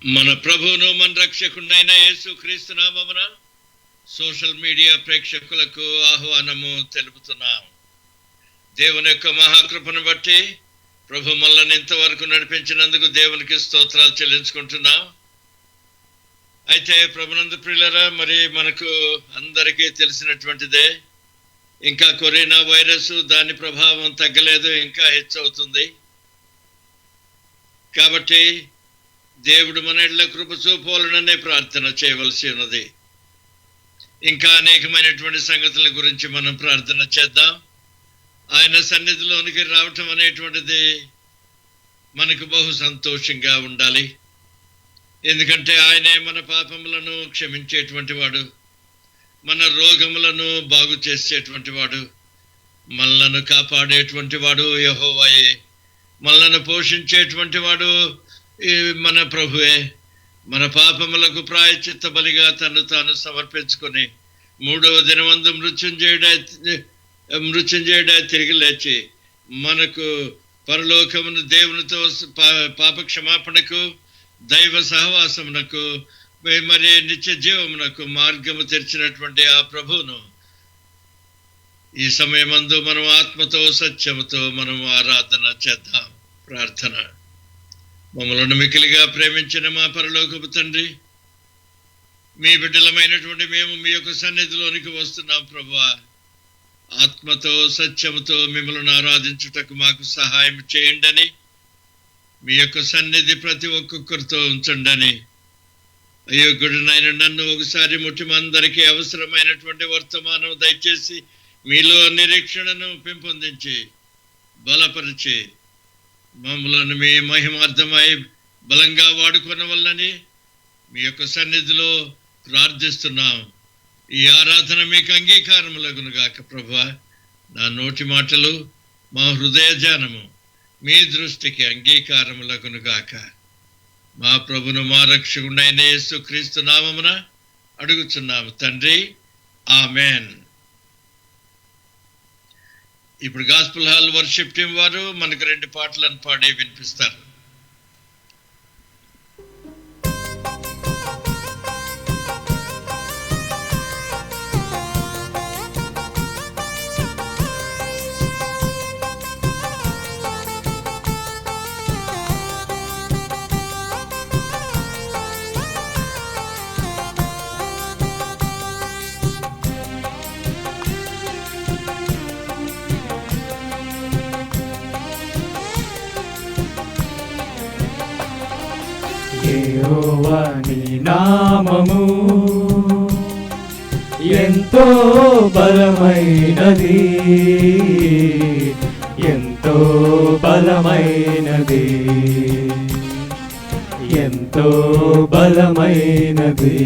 మన ప్రభువును మన రక్షకుడైన యేసుక్రీస్తు నామమున సోషల్ మీడియా ప్రేక్షకులకు ఆహ్వానము తెలుపుతున్నాం. దేవుని యొక్క మహాకృపను బట్టి ప్రభు మనల్ని ఇంతవరకు నడిపించినందుకు దేవునికి స్తోత్రాలు చెల్లించుకుంటున్నాం. అయితే ప్రభునందు ప్రియులారా, మరి మనకు అందరికీ తెలిసినటువంటిదే, ఇంకా కరోనా వైరస్ దాని ప్రభావం తగ్గలేదు, ఇంకా హెచ్చవుతుంది. కాబట్టి దేవుడు మన ఇళ్ళ కృప చూపాలననే ప్రార్థన చేయవలసి ఉన్నది. ఇంకా అనేకమైనటువంటి సంగతుల గురించి మనం ప్రార్థన చేద్దాం. ఆయన సన్నిధిలోనికి రావటం అనేటువంటిది మనకు బహు సంతోషంగా ఉండాలి. ఎందుకంటే ఆయనే మన పాపములను క్షమించేటువంటి వాడు, మన రోగములను బాగు చేసేటువంటి వాడు, మనలను కాపాడేటువంటి వాడు యెహోవాయే, మనలను పోషించేటువంటి వాడు మన ప్రభువే. మన పాపములకు ప్రాయశ్చిత్త బలిగా తను తాను సమర్పించుకొని 3వ దినమందు మృత్యుంజయుడై తిరిగి లేచి మనకు పరలోకమును దేవునితో పాప క్షమాపణకు, దైవ సహవాసమునకు, మరి నిత్య జీవమునకు మార్గము తెరిచినటువంటి ఆ ప్రభువును ఈ సమయమందు మనం ఆత్మతో సత్యముతో మనం ఆరాధన చేద్దాం. ప్రార్థన. మమ్మలను మికిలిగా ప్రేమించిన మా పరలోకపు తండ్రి, మీ బిడ్డలమైనటువంటి మేము మీ యొక్క సన్నిధిలోనికి వస్తున్నాం ప్రభువా. ఆత్మతో సత్యముతో మిమ్మల్ని ఆరాధించుటకు మాకు సహాయం చేయండి. మీ యొక్క సన్నిధి ప్రతి ఒక్కొక్కరితో ఉంచండి. అయోగ్యుడినైన నన్ను ఒకసారి ముట్టి అందరికీ అవసరమైనటువంటి వర్తమానం దయచేసి మీలో నిరీక్షణను పెంపొందించి బలపరిచి మమ్మలను మీ మహిమార్థమై బలంగా వాడుకున్న వల్లని మీ యొక్క సన్నిధిలో ప్రార్థిస్తున్నాం. ఈ ఆరాధన మీకు అంగీకారములగును గాక ప్రభువా. నా నోటి మాటలు, మా హృదయ ధ్యానము మీ దృష్టికి అంగీకారములగును గాక. మా ప్రభును మా రక్షకుడైన యేసుక్రీస్తు నామమున అడుగుచున్నాము తండ్రి, ఆమెన్. ఇప్పుడు గాస్పుల్ హాల్ వర్షిప్ టీం వారు మనకు 2 పాటలను పాడి వినిపిస్తారు. యెహోవా నీ నామము ఎంతో బలమైనది, ఎంతో బలమైనది, ఎంతో బలమైనది.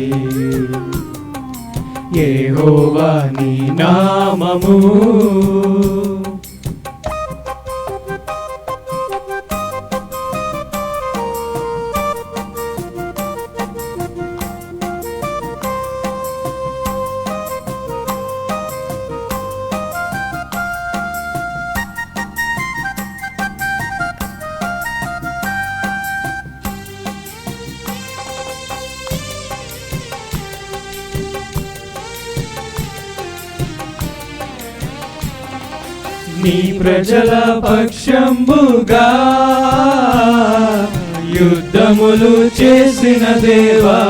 యెహోవా నీ నామము నీ ప్రజల పక్షంబుగా యుద్ధములు చేసిన దేవా,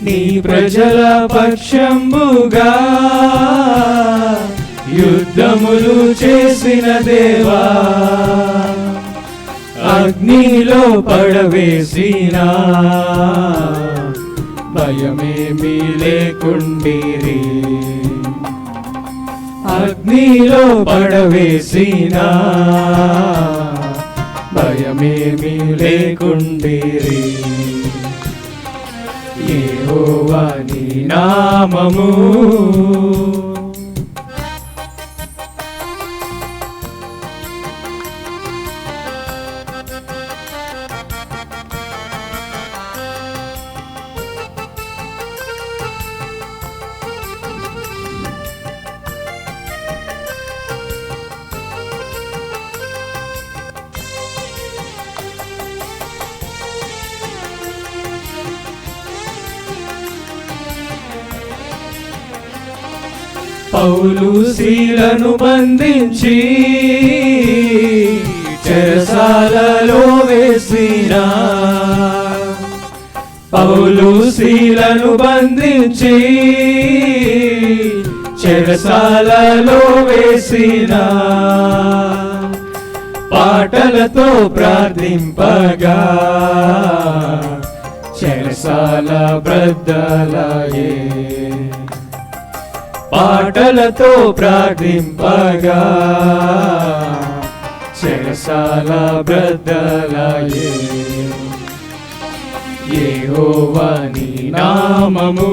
నీ ప్రజల పక్షంబుగా యుద్ధములు చేసిన దేవా, అగ్నిలో పడవేసినా భయమేమీ లేకుండిరి, అగ్నిలో పడవేసినా భయమేమీ లేకుండిరి. యెహోవా నీ నామము పౌలు శీలను బంధించి చెరసాలలో వేసిన, పౌలు శీలను బంధించి చెరసాలలో వేసిన, పాటలతో ప్రార్థింపగా చెరసాల బ్రద్దలాయే, పాటలతో ప్రార్థింపగా చెరసాల బ్రద్దలాయే. యెహోవా నీ నామము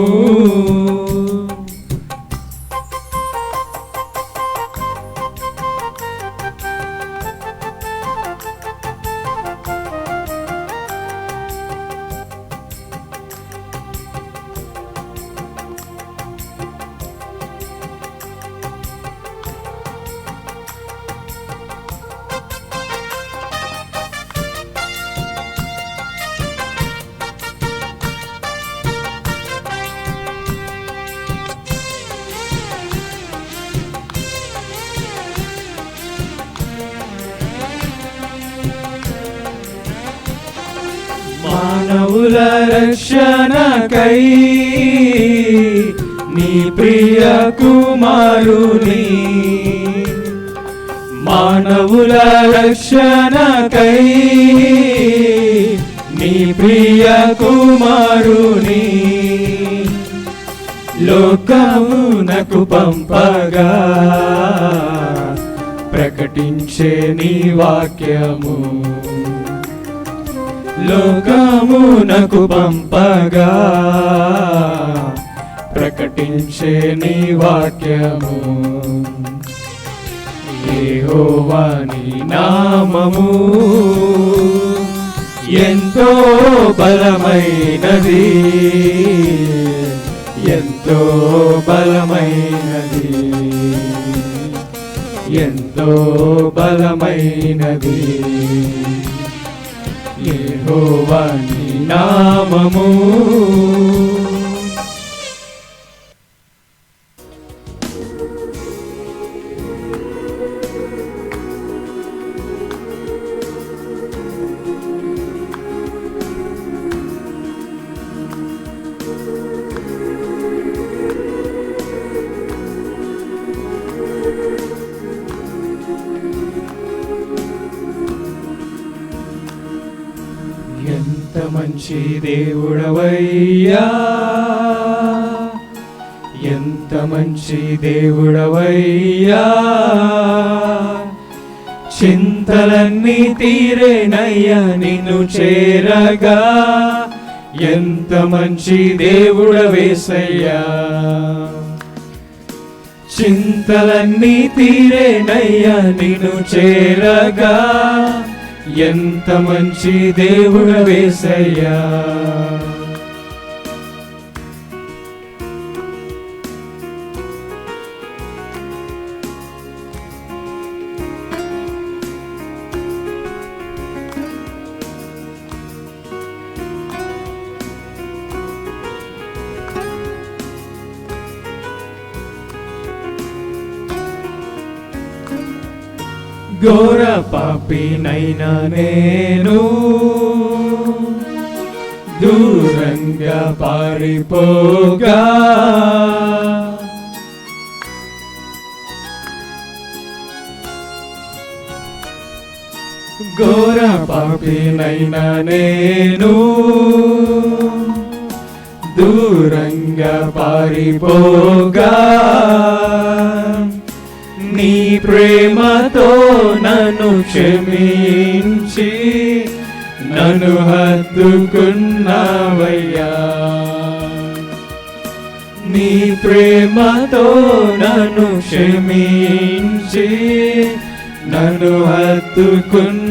మానవుల రక్షణకై నీ ప్రియ కుమారుని, మానవుల రక్షణకై నీ ప్రియ కుమారుని లోకమునకు పంపగా ప్రకటించే నీ వాక్యము, లోకమునకు పంపగా ప్రకటించే నీ వాక్యము. యెహోవా నీ నామము ఎంతో బలమైనది, ఎంతో బలమైనది, ఎంతో బలమైనది. యెహోవా నీ నామము ఎంత మంచి దేవుడవయ్యా, ఎంత మంచి దేవుడవయ్యా, చింతలన్నీ తీరేనయ్యా నిన్ను చేరగా, ఎంత మంచి దేవుడవేసయ్యా, చింతలన్నీ తీరేనయ్యా నిన్ను చేరగా, ఎంత మంచి దేవుడవేసయ్యా. ఘోర పాపినైనా నేను దూరంగా పారిపోగా, ఘోర పాపినైనా నేను దూరంగా పారిపోగా, నీ ప్రేమతో నన్ను క్షమించి నన్ను హత్తుకున్నావయ్యా, నీ ప్రేమతో నన్ను క్షమించి నన్ను హత్తుకున్నావయ్యా.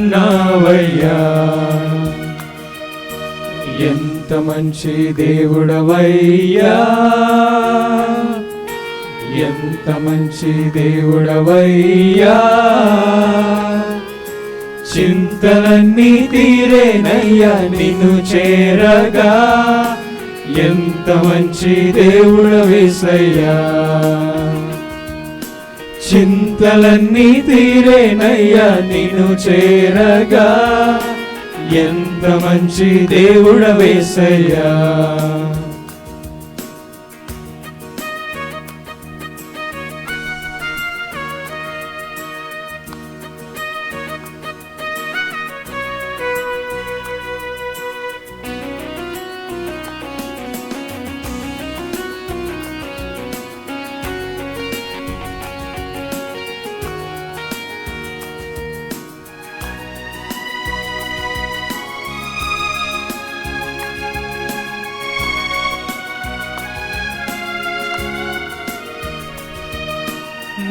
ఎంత మంచి దేవుడవయ్యా, ఎంత మంచి దేవుడవయ్యా, చింతలన్నీ తీరేనయ్యా నిన్ను చేరగా, ఎంత మంచి దేవుడవేసయ్యా. చింతలన్నీ తీరేనయ్యా నిన్ను చేరగా, ఎంత మంచి దేవుడవేసయ్యా.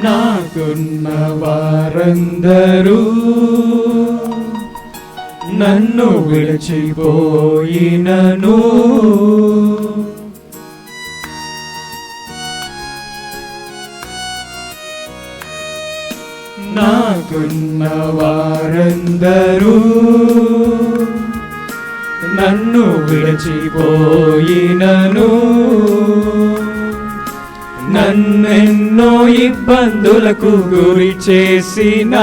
నాకున్న వారందరూ నన్ను విడిచిపోయినను, నాకున్న వారందరూ నన్ను విడిచిపోయినను, నన్నెన్నో ఇబ్బందులకు గురి చేసిన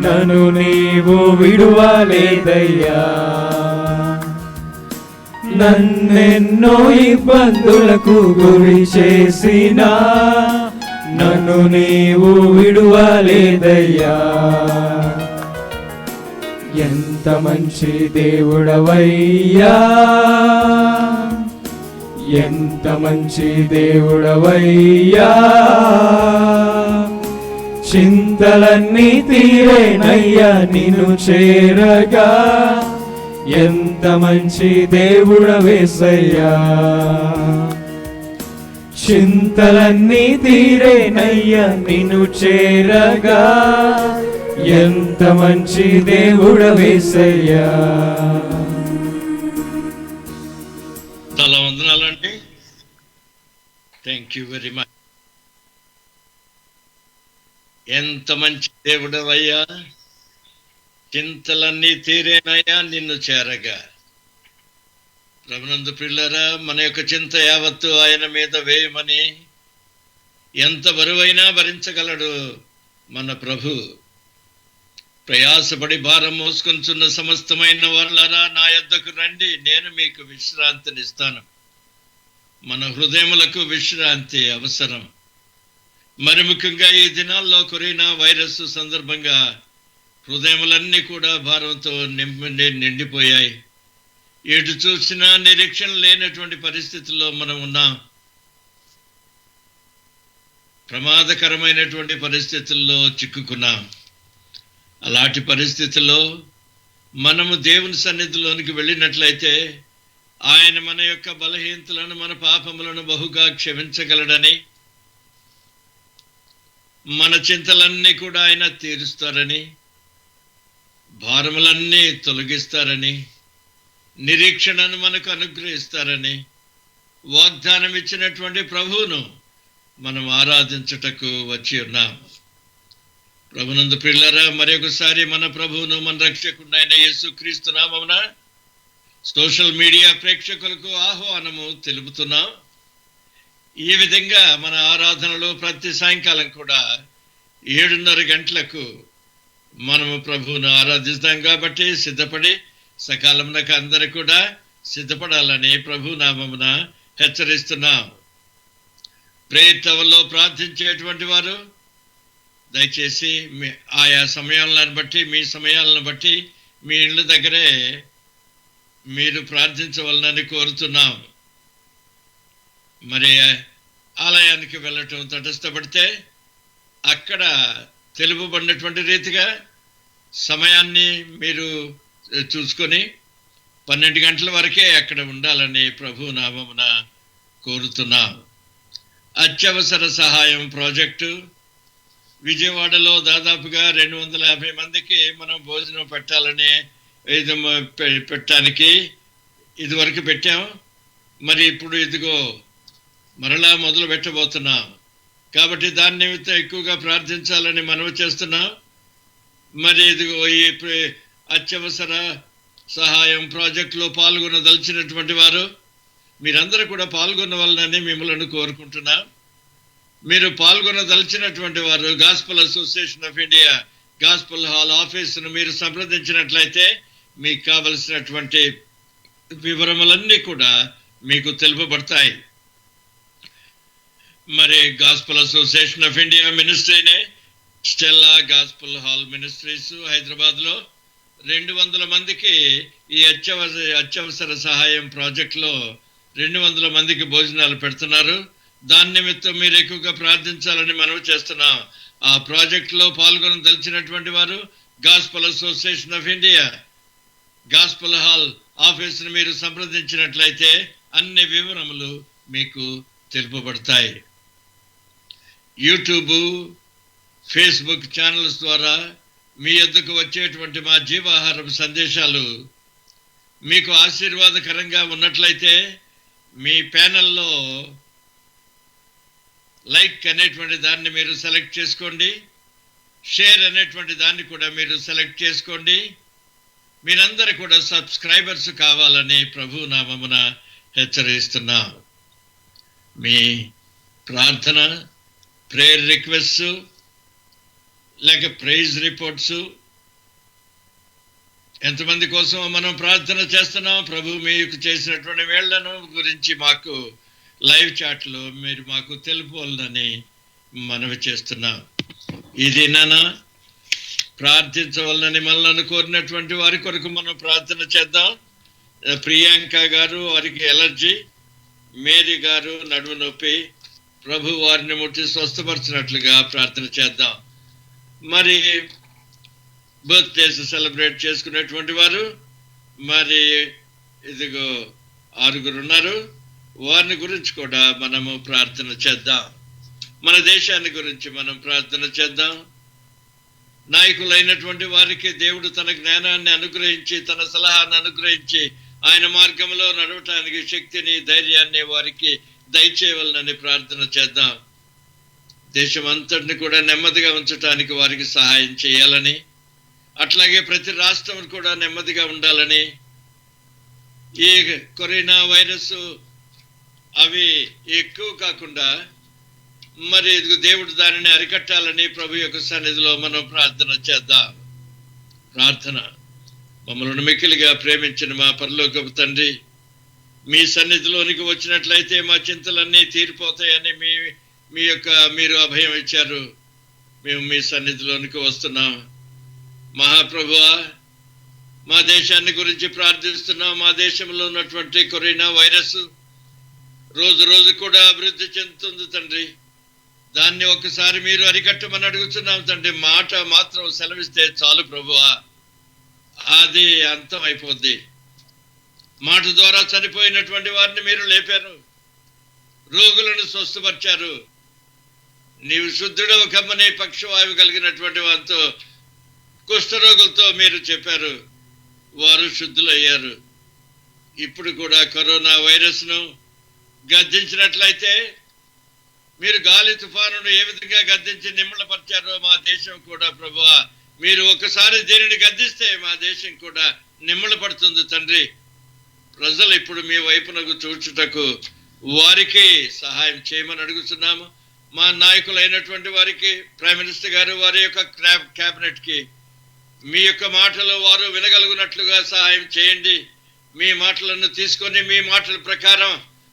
నన్ను నీవు విడువలేదయ్యా. నన్నెన్నో ఇబ్బందులకు గురి చేసిన నన్ను నీవు విడువలేదయ్యా. ఎంత మంచి దేవుడవయ్యా, ఎంత మంచి దేవుడవయ్యా. చింతలన్నీ తీరేనయ్యా నిన్ను చేరగా, ఎంత మంచి దేవుడవేసయ్యా. చింతలన్నీ తీరేనయ్యా నిన్ను చేరగా, ఎంత మంచి దేవుడవేసయ్యా. చాలా వందనాలండి. Thank you very much. ఎంత మంచి దేవుడవయ్యా, చింతలన్నీ తీరేనయ్యా నిన్ను చేరగా. ప్రభునందు ప్రియులారా, మన యొక్క చింత యావత్తు ఆయన మీద వేయమని, ఎంత బరువైనా భరించగలడు మన ప్రభు. ప్రయాసపడి భారం మోసుకొంచున్న సమస్తమైన వారులారా నా యొద్దకు రండి, నేను మీకు విశ్రాంతినిస్తాను. మన హృదయములకు విశ్రాంతి అవసరం. మరి ముఖ్యంగా ఈ దినాల్లో కరోనా వైరస్ సందర్భంగా హృదయములన్నీ కూడా భారంతో నిండిపోయాయి. ఎటు చూసినా నిరీక్షణ లేనటువంటి పరిస్థితుల్లో మనం ఉన్నాం. ప్రమాదకరమైనటువంటి పరిస్థితుల్లో చిక్కుకున్నాం. అలాంటి పరిస్థితుల్లో మనము దేవుని సన్నిధిలోనికి వెళ్ళినట్లయితే ఆయన మన యొక్క బలహీనతలను, మన పాపములను బహుగా క్షమించగలడని, మన చింతలన్నీ కూడా ఆయన తీరుస్తారని, భారములన్నీ తొలగిస్తారని, నిరీక్షణను మనకు అనుగ్రహిస్తారని వాగ్దానం ఇచ్చినటువంటి ప్రభువును మనం ఆరాధించుటకు వచ్చి ఉన్నాం. ప్రభునందు ప్రియులారా, మరొకసారి మన ప్రభువును, మన రక్షకుడైన యేసుక్రీస్తు నామమున సోషల్ మీడియా ప్రేక్షకులకు ఆహ్వానము తెలుపుతున్నాం. ఈ విధంగా మన ఆరాధనలో ప్రతి సాయంకాలం కూడా 7:30 గంటలకు మనము ప్రభువును ఆరాధిస్తాం. కాబట్టి సిద్ధపడి సకాలమునకు అందరూ కూడా సిద్ధపడాలని ప్రభు నామమున హెచ్చరిస్తున్నాం. ప్రేయర్ టవర్లో ప్రార్థించేటువంటి వారు దయచేసి ఆయా సమయాలను బట్టి, మీ సమయాలను బట్టి మీ ఇళ్ళ దగ్గరే మీరు ప్రార్థించవలనని కోరుతున్నాం. మరి ఆలయానికి వెళ్ళటం తటస్థపడితే అక్కడ తెలుపబడినటువంటి రీతిగా సమయాన్ని మీరు చూసుకొని 12 గంటల వరకే అక్కడ ఉండాలని ప్రభు నామమున కోరుతున్నాం. అత్యవసర సహాయం ప్రాజెక్టు విజయవాడలో దాదాపుగా 250 మందికి మనం భోజనం పెట్టాలని పెట్టడానికి ఇదివరకు పెట్టాం. మరి ఇప్పుడు ఇదిగో మరలా మొదలు పెట్టబోతున్నాం. కాబట్టి దాని నిమిత్తం ఎక్కువగా ప్రార్థించాలని మనవి చేస్తున్నాం. మరి ఇదిగో ఈ అత్యవసర సహాయం ప్రాజెక్టులో పాల్గొనదలిచినటువంటి వారు మీరందరూ కూడా పాల్గొనవలనని మిమ్మల్ని కోరుకుంటున్నాం. మీరు పాల్గొనదలిచినటువంటి వారు Gospel Association of India Gospel Hall ఆఫీసును మీరు సంప్రదించినట్లయితే మీకు కావలసినటువంటి వివరములన్నీ కూడా మీకు తెలుపబడతాయి. మరి గాస్పల్ అసోసియేషన్ ఆఫ్ ఇండియా మినిస్ట్రీనే స్టెల్లా గాస్పల్ హాల్ మినిస్ట్రీస్ హైదరాబాద్లో 200 మందికి ఈ అత్యవసర సహాయం ప్రాజెక్టులో 200 మందికి భోజనాలు పెడుతున్నారు. దాని నిమిత్తం మీరు ఎక్కువగా ప్రార్థించాలని మనవి చేస్తున్నాం. ఆ ప్రాజెక్టులో పాల్గొనదలిచినటువంటి వారు Gospel Association of India Gospel Hall ఆఫీసును మీరు సంప్రదించినట్లయితే అన్ని వివరములు మీకు తెలుపబడతాయి. యూట్యూబ్, ఫేస్బుక్ ఛానల్స్ ద్వారా మీ యొద్దకు వచ్చేటువంటి మా జీవాహారం సందేశాలు మీకు ఆశీర్వాదకరంగా ఉన్నట్లయితే మీ ప్యానెల్లో లైక్ అనేటువంటి దాన్ని మీరు సెలెక్ట్ చేసుకోండి, షేర్ అనేటువంటి దాన్ని కూడా మీరు సెలెక్ట్ చేసుకోండి. మీరందరూ కూడా సబ్స్క్రైబర్స్ కావాలని ప్రభు నామమున హెచ్చరిస్తున్నాం. మీ ప్రార్థన, ప్రేయర్ రిక్వెస్ట్ లేక ప్రైజ్ రిపోర్ట్స్ ఎంతమంది కోసం మనం ప్రార్థన చేస్తున్నాం, ప్రభు మీకు చేసినటువంటి వేళ్లను గురించి మాకు లైవ్ చాట్లో మీరు మాకు తెలుపవాలని మనవి చేస్తున్నాం. ఇది నానా ప్రార్థించవాలని మనల్ని కోరినటువంటి వారి కొరకు మనం ప్రార్థన చేద్దాం. ప్రియాంక గారు, వారికి ఎలర్జీ, మేరీ గారు నడుము నొప్పి, ప్రభు వారిని ముట్టి స్వస్థపరిచినట్లుగా ప్రార్థన చేద్దాం. మరి బర్త్డేస్ సెలబ్రేట్ చేసుకునేటువంటి వారు మరి ఇదిగో 6 ఉన్నారు. వారిని గురించి కూడా మనము ప్రార్థన చేద్దాం. మన దేశాన్ని గురించి మనం ప్రార్థన చేద్దాం. నాయకులైనటువంటి వారికి దేవుడు తన జ్ఞానాన్ని అనుగ్రహించి, తన సలహాన్ని అనుగ్రహించి, ఆయన మార్గంలో నడవటానికి శక్తిని, ధైర్యాన్ని వారికి దయచేయవలనని ప్రార్థన చేద్దాం. దేశం అంతటిని కూడా నెమ్మదిగా ఉంచడానికి వారికి సహాయం చేయాలని, అట్లాగే ప్రతి రాష్ట్రం కూడా నెమ్మదిగా ఉండాలని, ఈ కరోనా వైరస్ అవి ఎక్కువ కాకుండా మరి దేవుడు దానిని అరికట్టాలని ప్రభు యొక్క సన్నిధిలో మనం ప్రార్థన చేద్దాం. ప్రార్థన. మమ్మల్ని మిక్కిలిగా ప్రేమించిన మా పరలోకపు తండ్రి, మీ సన్నిధిలోనికి వచ్చినట్లయితే మా చింతలన్నీ తీరిపోతాయని మీరు అభయం ఇచ్చారు. మేము మీ సన్నిధిలోనికి వస్తున్నాం. మహాప్రభువా, మా దేశాన్ని గురించి ప్రార్థిస్తున్నాం. మా దేశంలో ఉన్నటువంటి కరోనా వైరస్ రోజు రోజు కూడా అభివృద్ధి చెందుతుంది తండ్రి. దాన్ని ఒకసారి మీరు అరికట్టమని అడుగుతున్నాం తండ్రి. మాట మాత్రం సెలవిస్తే చాలు ప్రభువా, అది అంతం అయిపోద్ది. మాట ద్వారా చనిపోయినటువంటి వారిని మీరు లేపారు, రోగులను స్వస్థపరిచారు. నీవు శుద్ధుడవు కమ్మని పక్షవాయువు కలిగినటువంటి వారితో, కుష్ఠరోగులతో మీరు చెప్పారు, వారు శుద్ధులయ్యారు. ఇప్పుడు కూడా కరోనా వైరస్ను గద్దించినట్లయితే మీరు గాలి తుఫానును ఏ విధంగా గద్దించి నిమ్మళపరిచారో మా దేశం కూడా ప్రభువా, మీరు ఒకసారి దీనిని గద్దిస్తే మా దేశం కూడా నిమ్మళపడుతుంది తండ్రి. ప్రజలు ఇప్పుడు మీ వైపునకు చూచుటకు వారికి సహాయం చేయమని అడుగుతున్నాము. మా నాయకులైనటువంటి వారికి, ప్రైమ్ మినిస్టర్ గారు, వారి యొక్క క్యాబినెట్కి మీ యొక్క మాటలు వారు వినగలుగునట్లుగా సహాయం చేయండి. మీ మాటలను తీసుకొని మీ మాటల ప్రకారం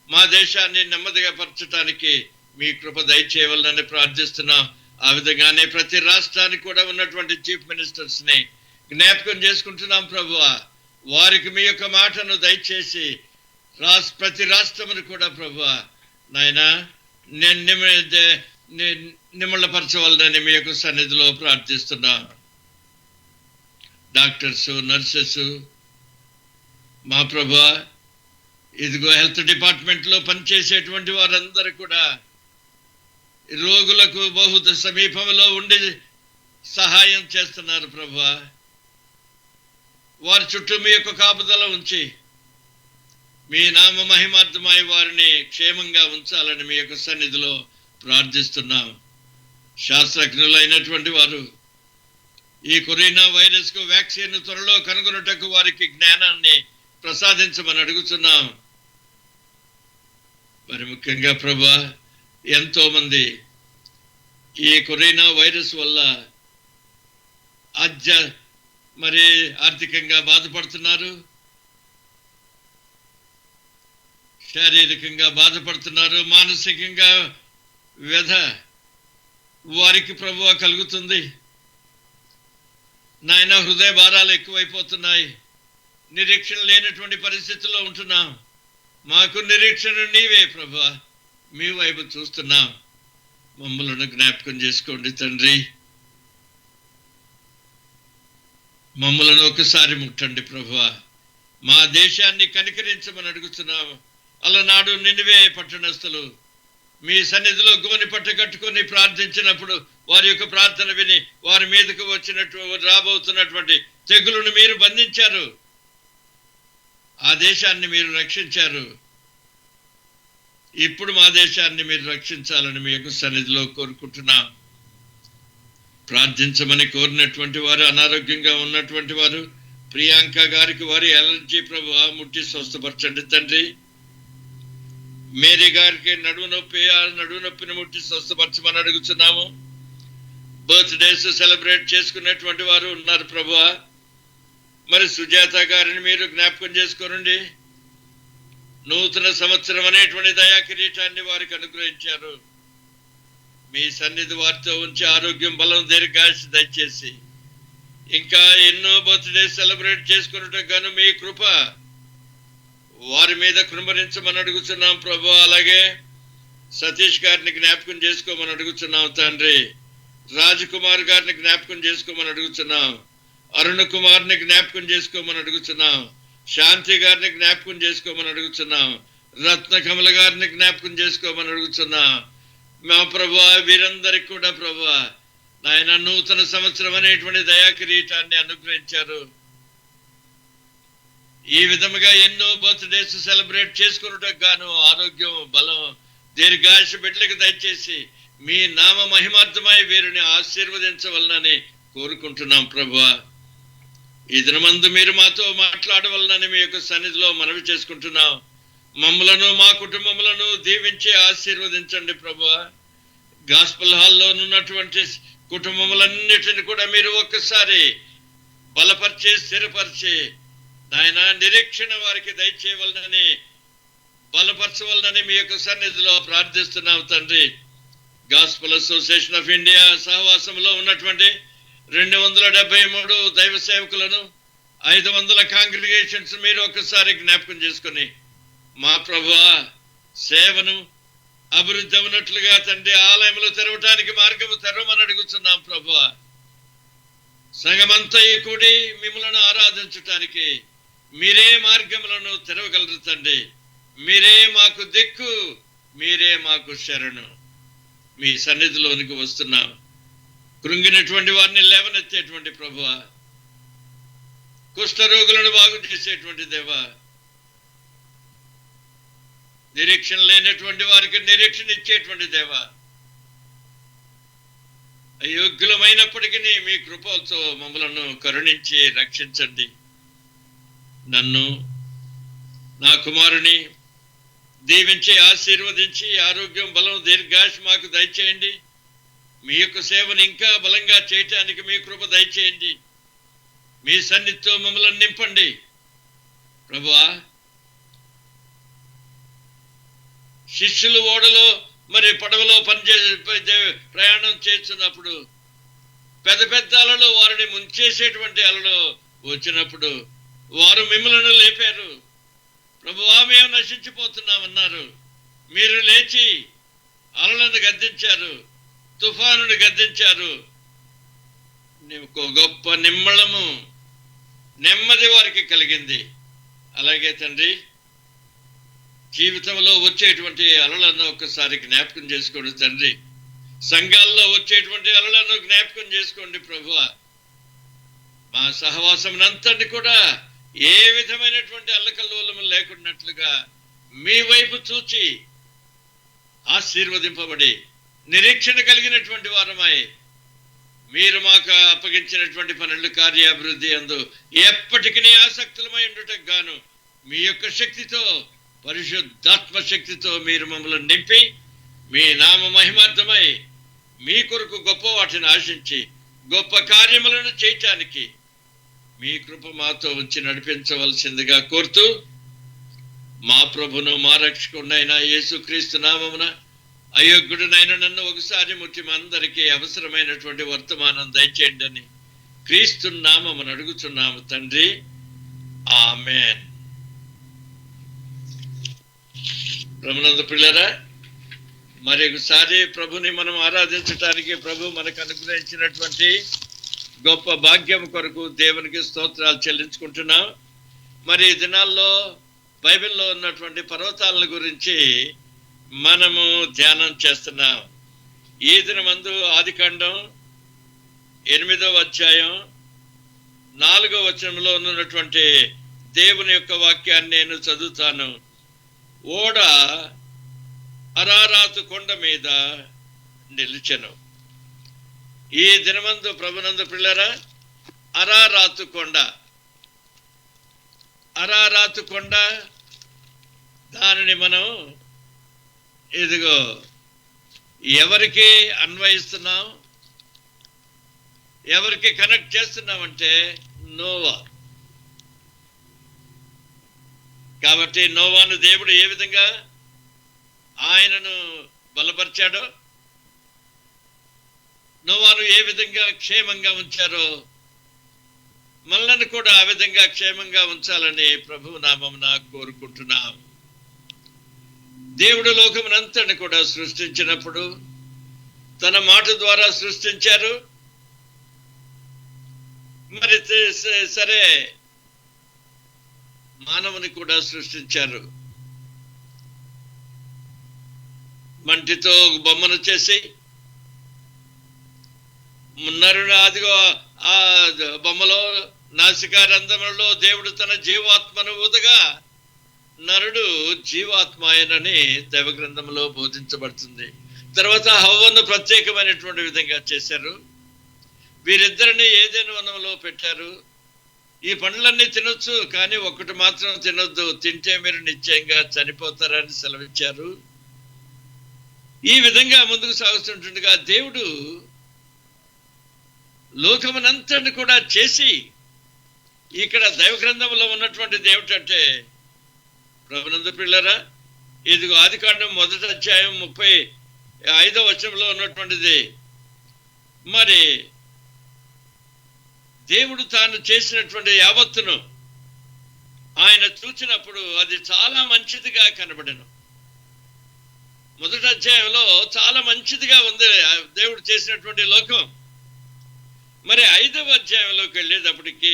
మా దేశాన్ని నెమ్మదిగా పరచడానికి మీ కృప దయచేయవలనని ప్రార్థిస్తున్నాం. ఆ విధంగానే ప్రతి రాష్ట్రానికి కూడా ఉన్నటువంటి చీఫ్ మినిస్టర్స్ ని జ్ఞాపకం చేసుకుంటున్నాం ప్రభువా. వారికి మీ యొక్క మాటను దయచేసి ప్రతి రాష్ట్రమును కూడా ప్రభువా నాయనా నిమ్మళపరచవలనని మీ యొక్క సన్నిధిలో ప్రార్థిస్తున్నా. డాక్టర్స్, నర్సెస్, మా ప్రభువా, ఇదిగో హెల్త్ డిపార్ట్మెంట్లో పనిచేసేటువంటి వారందరూ కూడా రోగులకు బహుత సమీపంలో ఉండి సహాయం చేస్తున్నారు ప్రభువా. వారి చుట్టూ మీ యొక్క కాపుదల ఉంచి మీ నామ మహిమార్థమై వారిని క్షేమంగా ఉంచాలని మీ యొక్క సన్నిధిలో ప్రార్థిస్తున్నాం. శాస్త్రజ్ఞులైనటువంటి వారు ఈ కరోనా వైరస్ కు వ్యాక్సిన్ త్వరలో కనుగొనుటకు వారికి జ్ఞానాన్ని ప్రసాదించమని అడుగుతున్నాం. మరి ముఖ్యంగా ప్రభువా, ఎంతో మంది ఈ కరోనా వైరస్ వల్ల మరి ఆర్థికంగా బాధపడుతున్నారు, శారీరకంగా బాధపడుతున్నారు, మానసికంగా వ్యధ వారికి ప్రభువా కలుగుతుంది. నాయన, హృదయ భారాలు ఎక్కువైపోతున్నాయి. నిరీక్షణ లేనటువంటి పరిస్థితుల్లో ఉంటున్నాం. మాకు నిరీక్షణ నీవే ప్రభువా, మీ వైపు చూస్తున్నాం. మమ్మలను జ్ఞాపకం చేసుకోండి తండ్రి. మమ్మలను ఒకసారి ముట్టండి ప్రభువా. మా దేశాన్ని కనికరించమని అడుగుతున్నాము. అలనాడు నినివే పట్టణస్థులు మీ సన్నిధిలో గోని పట్ట కట్టుకొని ప్రార్థించినప్పుడు వారి యొక్క ప్రార్థన విని వారి మీదకు రాబోతున్నటువంటి తెగులును మీరు బంధించారు. ఆ దేశాన్ని మీరు రక్షించారు. ఇప్పుడు మా దేశాన్ని మీరు రక్షించాలని మీ యొక్క సన్నిధిలో కోరుకుంటున్నాం. ప్రార్థించమని కోరినటువంటి వారు, అనారోగ్యంగా ఉన్నటువంటి వారు, ప్రియాంక గారికి వారి ఎలర్జీ ప్రభువా ముట్టి స్వస్థపరచండి తండ్రి. మేరీ గారికి నడుము నొప్పిని ముట్టి స్వస్థపరచమని అడుగుతున్నాము. బర్త్డేస్ సెలబ్రేట్ చేసుకున్నటువంటి వారు ఉన్నారు ప్రభువా. మరి సుజాత గారిని మీరు జ్ఞాపకం చేసుకోనండి. నూతన సంవత్సరం అనేటువంటి దయా కిరీటాన్ని వారికి అనుగ్రహించారు. మీ సన్నిధి వారితో ఉంచి ఆరోగ్యం, బలం, దీర్ఘాయుష్షు దయచేసి ఇంకా ఎన్నో బర్త్డే సెలబ్రేట్ చేసుకున్నట్టు గాను మీ కృప వారి మీద కృంభరించమని అడుగుతున్నాం ప్రభు. అలాగే సతీష్ గారిని జ్ఞాపకం చేసుకోమని అడుగుతున్నాం తండ్రి. రాజకుమార్ గారిని జ్ఞాపకం చేసుకోమని అడుగుతున్నాం. అరుణ్ కుమార్ని జ్ఞాపకం చేసుకోమని అడుగుతున్నాం. శాంతి గారిని జ్ఞాపకం చేసుకోమని అడుగుతున్నాం. రత్న కమల గారిని జ్ఞాపకం చేసుకోమని అడుగుతున్నాం. మా ప్రభు వీరందరికి కూడా ప్రభు నాయన నూతన సంవత్సరం అనేటువంటి దయా కిరీటాన్ని అనుగ్రహించారు. ఈ విధముగా ఎన్నో బర్త్డేస్ సెలబ్రేట్ చేసుకున్నట్టుకు గాను ఆరోగ్యం, బలం, దీర్ఘాయుష బిడ్డలకు దయచేసి మీ నామ మహిమార్థమై వీరిని ఆశీర్వదించవలనని కోరుకుంటున్నాం ప్రభువా. ఈ దినమందు మీరు మాతో మాట్లాడవలనని మీ యొక్క సన్నిధిలో మనవి చేసుకుంటున్నాం. మమ్మలను, మా కుటుంబములను దీవించి ఆశీర్వదించండి ప్రభువా. గాస్పల్ హాల్లో ఉన్నటువంటి కుటుంబములన్నిటిని కూడా మీరు ఒక్కసారి బలపరిచి స్థిరపరిచి నాయన నిరీక్షణ వారికి దయచేయవలనని, బలపరచవలనని మీ యొక్క సన్నిధిలో ప్రార్థిస్తున్నాం తండ్రి. గాస్పల్ అసోసియేషన్ ఆఫ్ ఇండియా సహవాసంలో ఉన్నటువంటి 273 దైవ సేవకులను, 500 కాంగ్రిగేషన్స్ మీరు ఒకసారి జ్ఞాపకం చేసుకుని మా ప్రభువా సేవను అభివృద్ధి అవునట్లుగా తండ్రి ఆలయములు తెరవటానికి మార్గము తెరవమని అడుగుతున్నాం ప్రభువా. సంఘమంతా కూడి మిమ్మలను ఆరాధించటానికి మీరే మార్గములను తెరవగలరు తండ్రి. మీరే మాకు దిక్కు, మీరే మాకు శరణు. మీ సన్నిధిలోనికి వస్తున్నాం. కృంగినటువంటి వారిని లేవనెత్తేటువంటి ప్రభువా, కుష్ఠరోగులను బాగు చేసేటువంటి దేవా, నిరీక్షణ లేనటువంటి వారికి నిరీక్షణ ఇచ్చేటువంటి దేవా, అయోగ్యులమైనప్పటికీ మీ కృపతో మమ్మలను కరుణించి రక్షించండి. నన్ను, నా కుమారుని దీవించి ఆశీర్వదించి ఆరోగ్యం, బలం, దీర్ఘాయుష్షు మాకు దయచేయండి. మీ యొక్క సేవను ఇంకా బలంగా చేయటానికి మీ కృప దయచేయండి. మీ సన్నిధితో మమ్మల్ని నింపండి ప్రభువా. శిష్యులు ఓడలో మరి పడవలో ప్రయాణం చేస్తున్నప్పుడు పెద్ద పెద్ద అలలు వారిని ముంచేసేటువంటి అలలు వచ్చినప్పుడు వారు మిమ్మల్ని లేపారు. ప్రభువా మేము నశించిపోతున్నామన్నారు. మీరు లేచి అలలను గద్దించారు, తుఫానుని గద్దించారు. గొప్ప నిమ్మళము, నెమ్మది వారికి కలిగింది. అలాగే తండ్రి జీవితంలో వచ్చేటువంటి అలలను ఒక్కసారి జ్ఞాపకం చేసుకోండి తండ్రి. సంఘాల్లో వచ్చేటువంటి అలలను జ్ఞాపకం చేసుకోండి ప్రభువా. మా సహవాసమునంతటిని కూడా ఏ విధమైనటువంటి అల్లకల్లోలము లేకున్నట్లుగా మీ వైపు చూచి ఆశీర్వదింపబడి నిరీక్షణ కలిగినటువంటి వారమై మీరు మాకు అప్పగించినటువంటి పనులు కార్యాభివృద్ధి అందు ఎప్పటికీ ఆసక్తులమై ఉండుటకు గాను మీ యొక్క శక్తితో, పరిశుద్ధాత్మ శక్తితో మీరు మమ్మల్ని నింపి మీ నామ మహిమార్థమై మీ కొరకు గొప్ప వాటిని ఆశించి గొప్ప కార్యములను చేయటానికి మీ కృప మాతో ఉంచి నడిపించవలసిందిగా కోరుతూ మా ప్రభును మా రక్షకుడైన యేసుక్రీస్తు నామమున అయోగ్యుడినైన నన్ను ఒకసారి ముట్టి మా అందరికీ అవసరమైనటువంటి వర్తమానం దయచేయండి అని క్రీస్తు నామమున అడుగుచున్నాము తండ్రి, ఆమేన్. ప్రభునందు పిల్లరా, మరి ఒకసారి ప్రభుని మనం ఆరాధించటానికి ప్రభు మనకు అనుగ్రహించినటువంటి గొప్ప భాగ్యం కొరకు దేవునికి స్తోత్రాలు చెల్లించుకుంటున్నాం. మరి ఈ దినాల్లో బైబిల్లో ఉన్నటువంటి పర్వతాల గురించి మనము ధ్యానం చేస్తున్నాం. ఈ దినమందు ఆదికాండం 8వ అధ్యాయం 4వ వచనంలో ఉన్నటువంటి దేవుని యొక్క వాక్యాన్ని నేను చదువుతాను. ఓడ అరారాతు కొండ మీద నిలిచెను. ఈ దినమందు ప్రభునందు పిల్లరా, అరారాతు కొండ దానిని మనం ఇదిగో ఎవరికి అన్వయిస్తున్నాం, ఎవరికి కనెక్ట్ చేస్తున్నామంటే నోవా. కాబట్టి నోవాను దేవుడు ఏ విధంగా ఆయనను బలపరిచాడో, నోవాను ఏ విధంగా క్షేమంగా ఉంచారో మనల్ని కూడా ఆ విధంగా క్షేమంగా ఉంచాలని ప్రభు నామమున కోరుకుంటున్నాం. దేవుడు లోకమునంతటిని కూడా సృష్టించినప్పుడు తన మాట ద్వారా సృష్టించారు. మరి సరే, మానవుని కూడా సృష్టించారు. మంటితో బొమ్మను చేసి నరుడు అదిగో ఆ బొమ్మలో నాసికారంధ్రములలో దేవుడు తన జీవాత్మను ఊదగా నరుడు జీవాత్మాయనని దైవగ్రంథంలో బోధించబడుతుంది. తర్వాత హవ్వను ప్రత్యేకమైనటువంటి విధంగా చేశారు. వీరిద్దరిని ఏదైనా వనంలో పెట్టారు. ఈ పండ్లన్నీ తినొచ్చు, కానీ ఒకటి మాత్రం తినొద్దు, తింటే మీరు నిశ్చయంగా చనిపోతారని సెలవిచ్చారు. ఈ విధంగా ముందుకు సాగుతుండగా దేవుడు లోకమునంతటిని కూడా చేసి ఇక్కడ దైవ గ్రంథంలో ఉన్నటువంటిది ఏమిటంటే, ప్రభునందు పిల్లరా, ఇదిగో ఆదికాండం 1వ అధ్యాయం 35వ వచనంలో ఉన్నటువంటిది. మరి దేవుడు తాను చేసినటువంటి యావత్తును ఆయన చూచినప్పుడు అది చాలా మంచిదిగా కనబడెను. 1వ అధ్యాయంలో చాలా మంచిదిగా ఉంది దేవుడు చేసినటువంటి లోకం. మరి 5వ అధ్యాయంలోకి వెళ్ళేటప్పటికి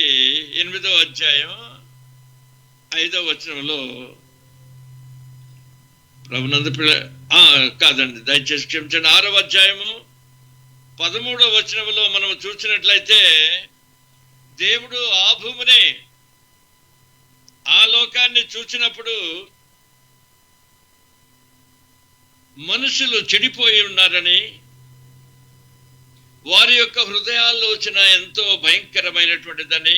8వ అధ్యాయం 5వ వచనంలో ప్రభునందు కాదండి, దయచేసి క్షమించండి, 6వ అధ్యాయము 13వ వచనంలో మనం చూసినట్లయితే దేవుడు ఆ భూమిని ఆ లోకాన్ని చూసినప్పుడు మనుషులు చెడిపోయి ఉన్నారని, వారి యొక్క హృదయాల్లోచన ఎంతో భయంకరమైనటువంటిదని,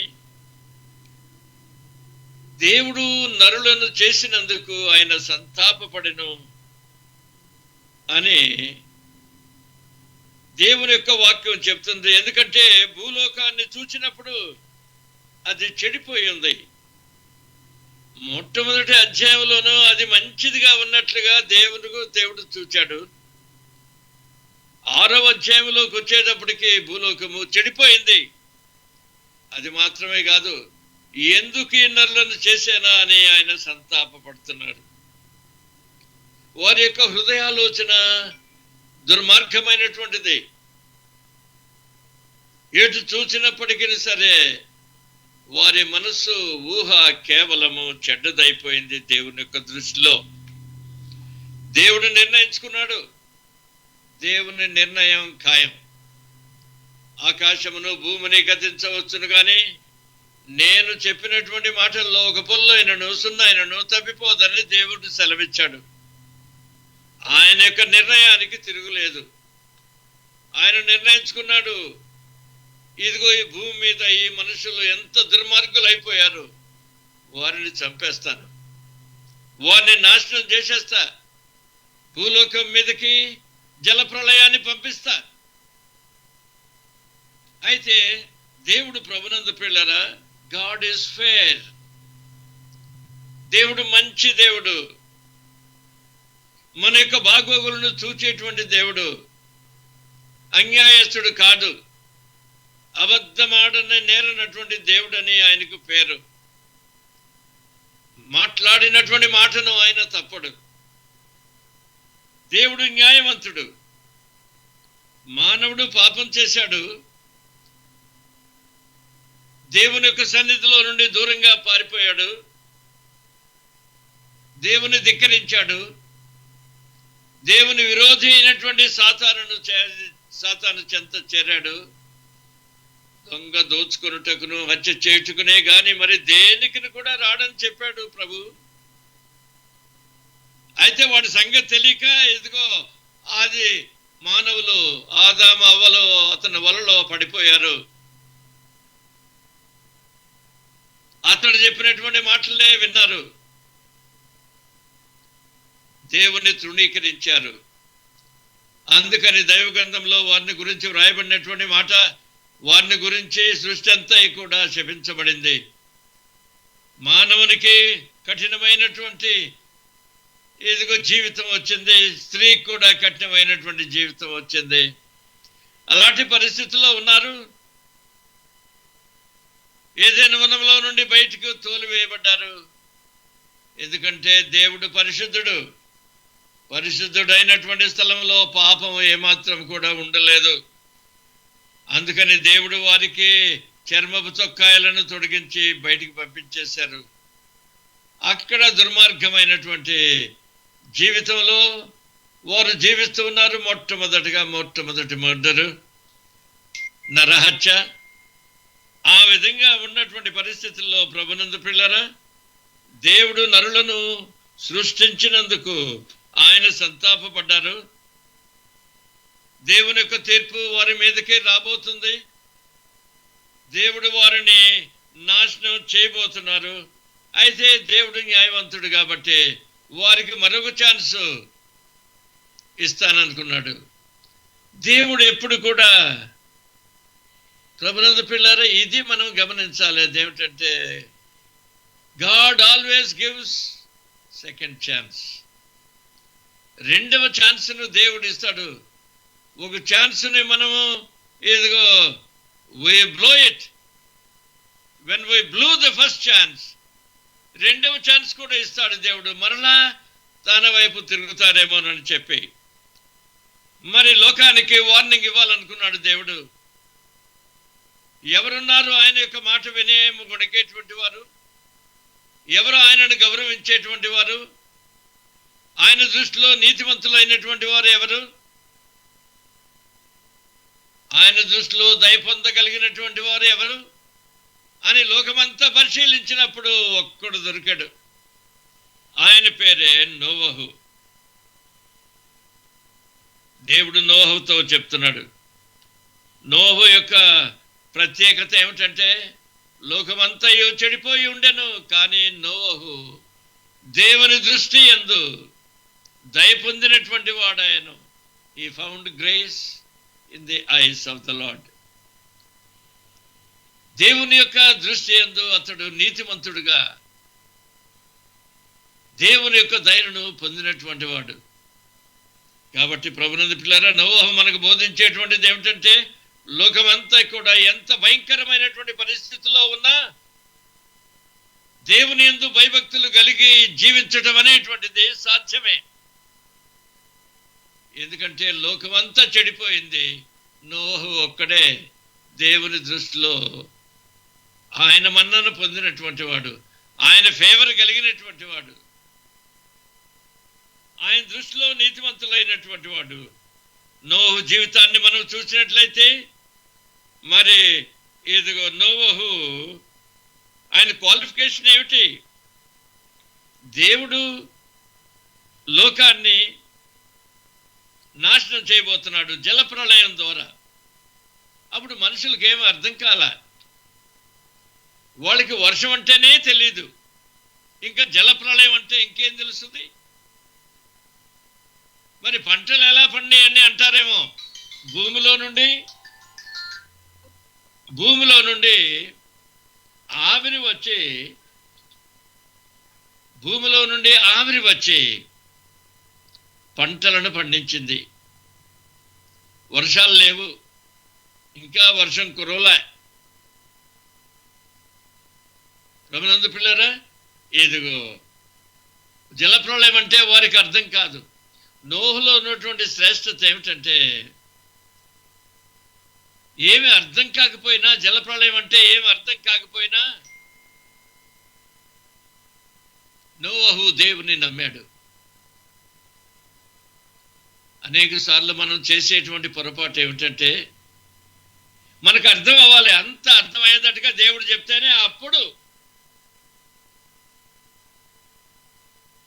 దేవుడు నరులను చేసినందుకు ఆయన సంతాపపడెను అని దేవుని యొక్క వాక్యం చెప్తుంది. ఎందుకంటే భూలోకాన్ని చూసినప్పుడు అది చెడిపోయి ఉంది. మొట్టమొదటి అధ్యాయంలోనూ అది మంచిదిగా ఉన్నట్లుగా దేవుడు చూచాడు. 6వ అధ్యాయంలోకి వచ్చేటప్పటికి భూలోకము చెడిపోయింది. అది మాత్రమే కాదు, ఎందుకు ఈ నరులను చేశానా అని ఆయన సంతాపపడుతున్నాడు. వారి యొక్క హృదయాలోచన దుర్మార్గమైనటువంటిది. ఎటు చూసినప్పటికీ సరే వారి మనస్సు ఊహ కేవలము చెడ్డదైపోయింది దేవుని యొక్క దృష్టిలో. దేవుడు నిర్ణయించుకున్నాడు, దేవుని నిర్ణయం ఖాయం. ఆకాశమును భూమిని గతించవచ్చును కానీ నేను చెప్పినటువంటి మాటల్లో ఒక పొల్లైనను సున్నైనను తప్పిపోదని దేవుడు సెలవిచ్చాడు. ఆయన యొక్క నిర్ణయానికి తిరుగులేదు. ఆయన నిర్ణయించుకున్నాడు, ఇదిగో ఈ భూమి మీద ఈ మనుషులు ఎంత దుర్మార్గులు అయిపోయారు, వారిని చంపేస్తాను, వారిని నాశనం చేసేస్తా, భూలోకం మీదకి జలప్రళయాన్ని పంపిస్తా, అయితే దేవుడు ప్రభునందు పిల్లరా, గాడ్ ఈజ్ ఫేర్. దేవుడు మంచి దేవుడు, మన యొక్క బాగోగులను చూచేటువంటి దేవుడు, అన్యాయస్తుడు కాదు, అబద్ధమాడని నేరనటువంటి దేవుడని ఆయనకు పేరు. మాట్లాడినటువంటి మాటను ఆయన తప్పడు. దేవుడు న్యాయవంతుడు. మానవుడు పాపం చేశాడు, దేవుని యొక్క సన్నిధిలో నుండి దూరంగా పారిపోయాడు, దేవుని ధిక్కరించాడు, దేవుని విరోధి అయినటువంటి సాతాను చెంత చేరాడు. దొంగ దోచుకొనుటకును హత్య చేయుటకునే గాని మరి దేనికి కూడా రాడని చెప్పాడు ప్రభు. అయితే వాడి సంగతి తెలియక ఇదిగో అది మానవులు ఆదాము అవ్వలు అతని వలలో పడిపోయారు. అతడు చెప్పినటువంటి మాటలే విన్నారు, దేవుని తృణీకరించారు. అందుకని దైవ గ్రంథంలో వారిని గురించి వ్రాయబడినటువంటి మాట, వారిని గురించి సృష్టి అంతా కూడా శపించబడింది. మానవునికి కఠినమైనటువంటి ఇదిగో జీవితం వచ్చింది, స్త్రీకి కూడా కఠినమైనటువంటి జీవితం వచ్చింది. అలాంటి పరిస్థితుల్లో ఉన్నారు. ఏదైనా వనంలో నుండి బయటకు తోలివేయబడ్డారు. ఎందుకంటే దేవుడు పరిశుద్ధుడు. పరిశుద్ధుడైనటువంటి స్థలంలో పాపం ఏమాత్రం కూడా ఉండలేదు. అందుకని దేవుడు వారికి చర్మపు చొక్కాయలను తొడిగించి బయటికి పంపించేశారు. అక్కడ దుర్మార్గమైనటువంటి జీవితంలో వారు జీవిస్తూ ఉన్నారు. మొట్టమొదటి మర్డరు, నరహత్య. ఆ విధంగా ఉన్నటువంటి పరిస్థితుల్లో ప్రభునందు పిల్లరా, దేవుడు నరులను సృష్టించినందుకు ఆయన సంతాపపడ్డారు. దేవుని యొక్క తీర్పు వారి మీదకే రాబోతుంది. దేవుడు వారిని నాశనం చేయబోతున్నారు. అయితే దేవుడు న్యాయవంతుడు కాబట్టి వారికి మరొక ఛాన్స్ ఇస్తాననుకున్నాడు. దేవుడు ఎప్పుడు కూడా ప్రభునందు పిల్లరా, ఇది మనం గమనించాలి. అదేమిటంటే God always gives second chance. రెండవ ఛాన్స్ను దేవుడు ఇస్తాడు. ఒక ఛాన్స్ని మనము ఇదిగో we blow it. when we blew the first chance, రెండవ ఛాన్స్ కూడా ఇస్తాడు దేవుడు. మరలా తన వైపు తిరుగుతారేమోనని చెప్పి మరి లోకానికి వార్నింగ్ ఇవ్వాలనుకున్నాడు దేవుడు. ఎవరున్నారు ఆయన యొక్క మాట వినే వణికేటువంటి వారు? ఎవరు ఆయనను గౌరవించేటువంటి వారు? ఆయన దృష్టిలో నీతివంతులైనటువంటి వారు ఎవరు? ఆయన దృష్టిలో దయ పొందగలిగినటువంటి వారు ఎవరు అని లోకమంతా పరిశీలించినప్పుడు ఒక్కడు దొరికాడు. ఆయన పేరే నోవహు. దేవుడు నోవహుతో చెప్తున్నాడు. నోవహు యొక్క ప్రత్యేకత ఏమిటంటే లోకమంతా చెడిపోయి ఉండెను, కానీ నోవహు దేవుని దృష్టి యందు దయ పొందినటువంటి వాడాయను. He found grace in the eyes of the Lord. దేవుని యొక్క దృష్టి యందు అతడు నీతిమంతుడుగా దేవుని యొక్క దయను పొందినటువంటి వాడు. కాబట్టి ప్రభునందు పిల్లరా, నోవహు మనకు బోధించేటువంటిది ఏమిటంటే లోకమంతా కూడా ఎంత భయంకరమైనటువంటి పరిస్థితుల్లో ఉన్నా దేవుని యందు భయభక్తులు కలిగి జీవించటం అనేటువంటిది సాధ్యమే. ఎందుకంటే లోకమంతా చెడిపోయింది, నోవహు ఒక్కడే దేవుని దృష్టిలో ఆయన మన్నను పొందినటువంటి వాడు, ఆయన ఫేవర్ కలిగినటువంటి వాడు, ఆయన దృష్టిలో నీతివంతులైనటువంటి వాడు. నోవహు జీవితాన్ని మనం చూసినట్లయితే మరి ఇదిగో నోవహు ఆయన క్వాలిఫికేషన్ ఏమిటి? దేవుడు లోకాన్ని నాశనం చేయబోతున్నాడు జలప్రళయం ద్వారా. అప్పుడు మనుషులకి ఏమీ అర్థం కాల. వాళ్ళకి వర్షం అంటేనే తెలీదు, ఇంకా జలప్రళయం అంటే ఇంకేం తెలుస్తుంది? మరి పంటలు ఎలా పండినాయని అంటారేమో. భూమిలో నుండి భూమిలో నుండి ఆవిరి వచ్చి పంటలను పండించింది. వర్షాలు లేవు, ఇంకా వర్షం కురవలే. ప్రభునందు పిల్లరా, ఇదిగో జలప్రళయం అంటే వారికి అర్థం కాదు. నోహులో ఉన్నటువంటి శ్రేష్టత ఏమిటంటే, ఏమి అర్థం కాకపోయినా, జలప్రళయం అంటే ఏమి అర్థం కాకపోయినా నోవహు దేవుని నమ్మాడు. అనేక సార్లు మనం చేసేటువంటి పొరపాటు ఏమిటంటే, మనకు అర్థం అవ్వాలి, అంత అర్థమయ్యేటట్టుగా దేవుడు చెప్తేనే అప్పుడు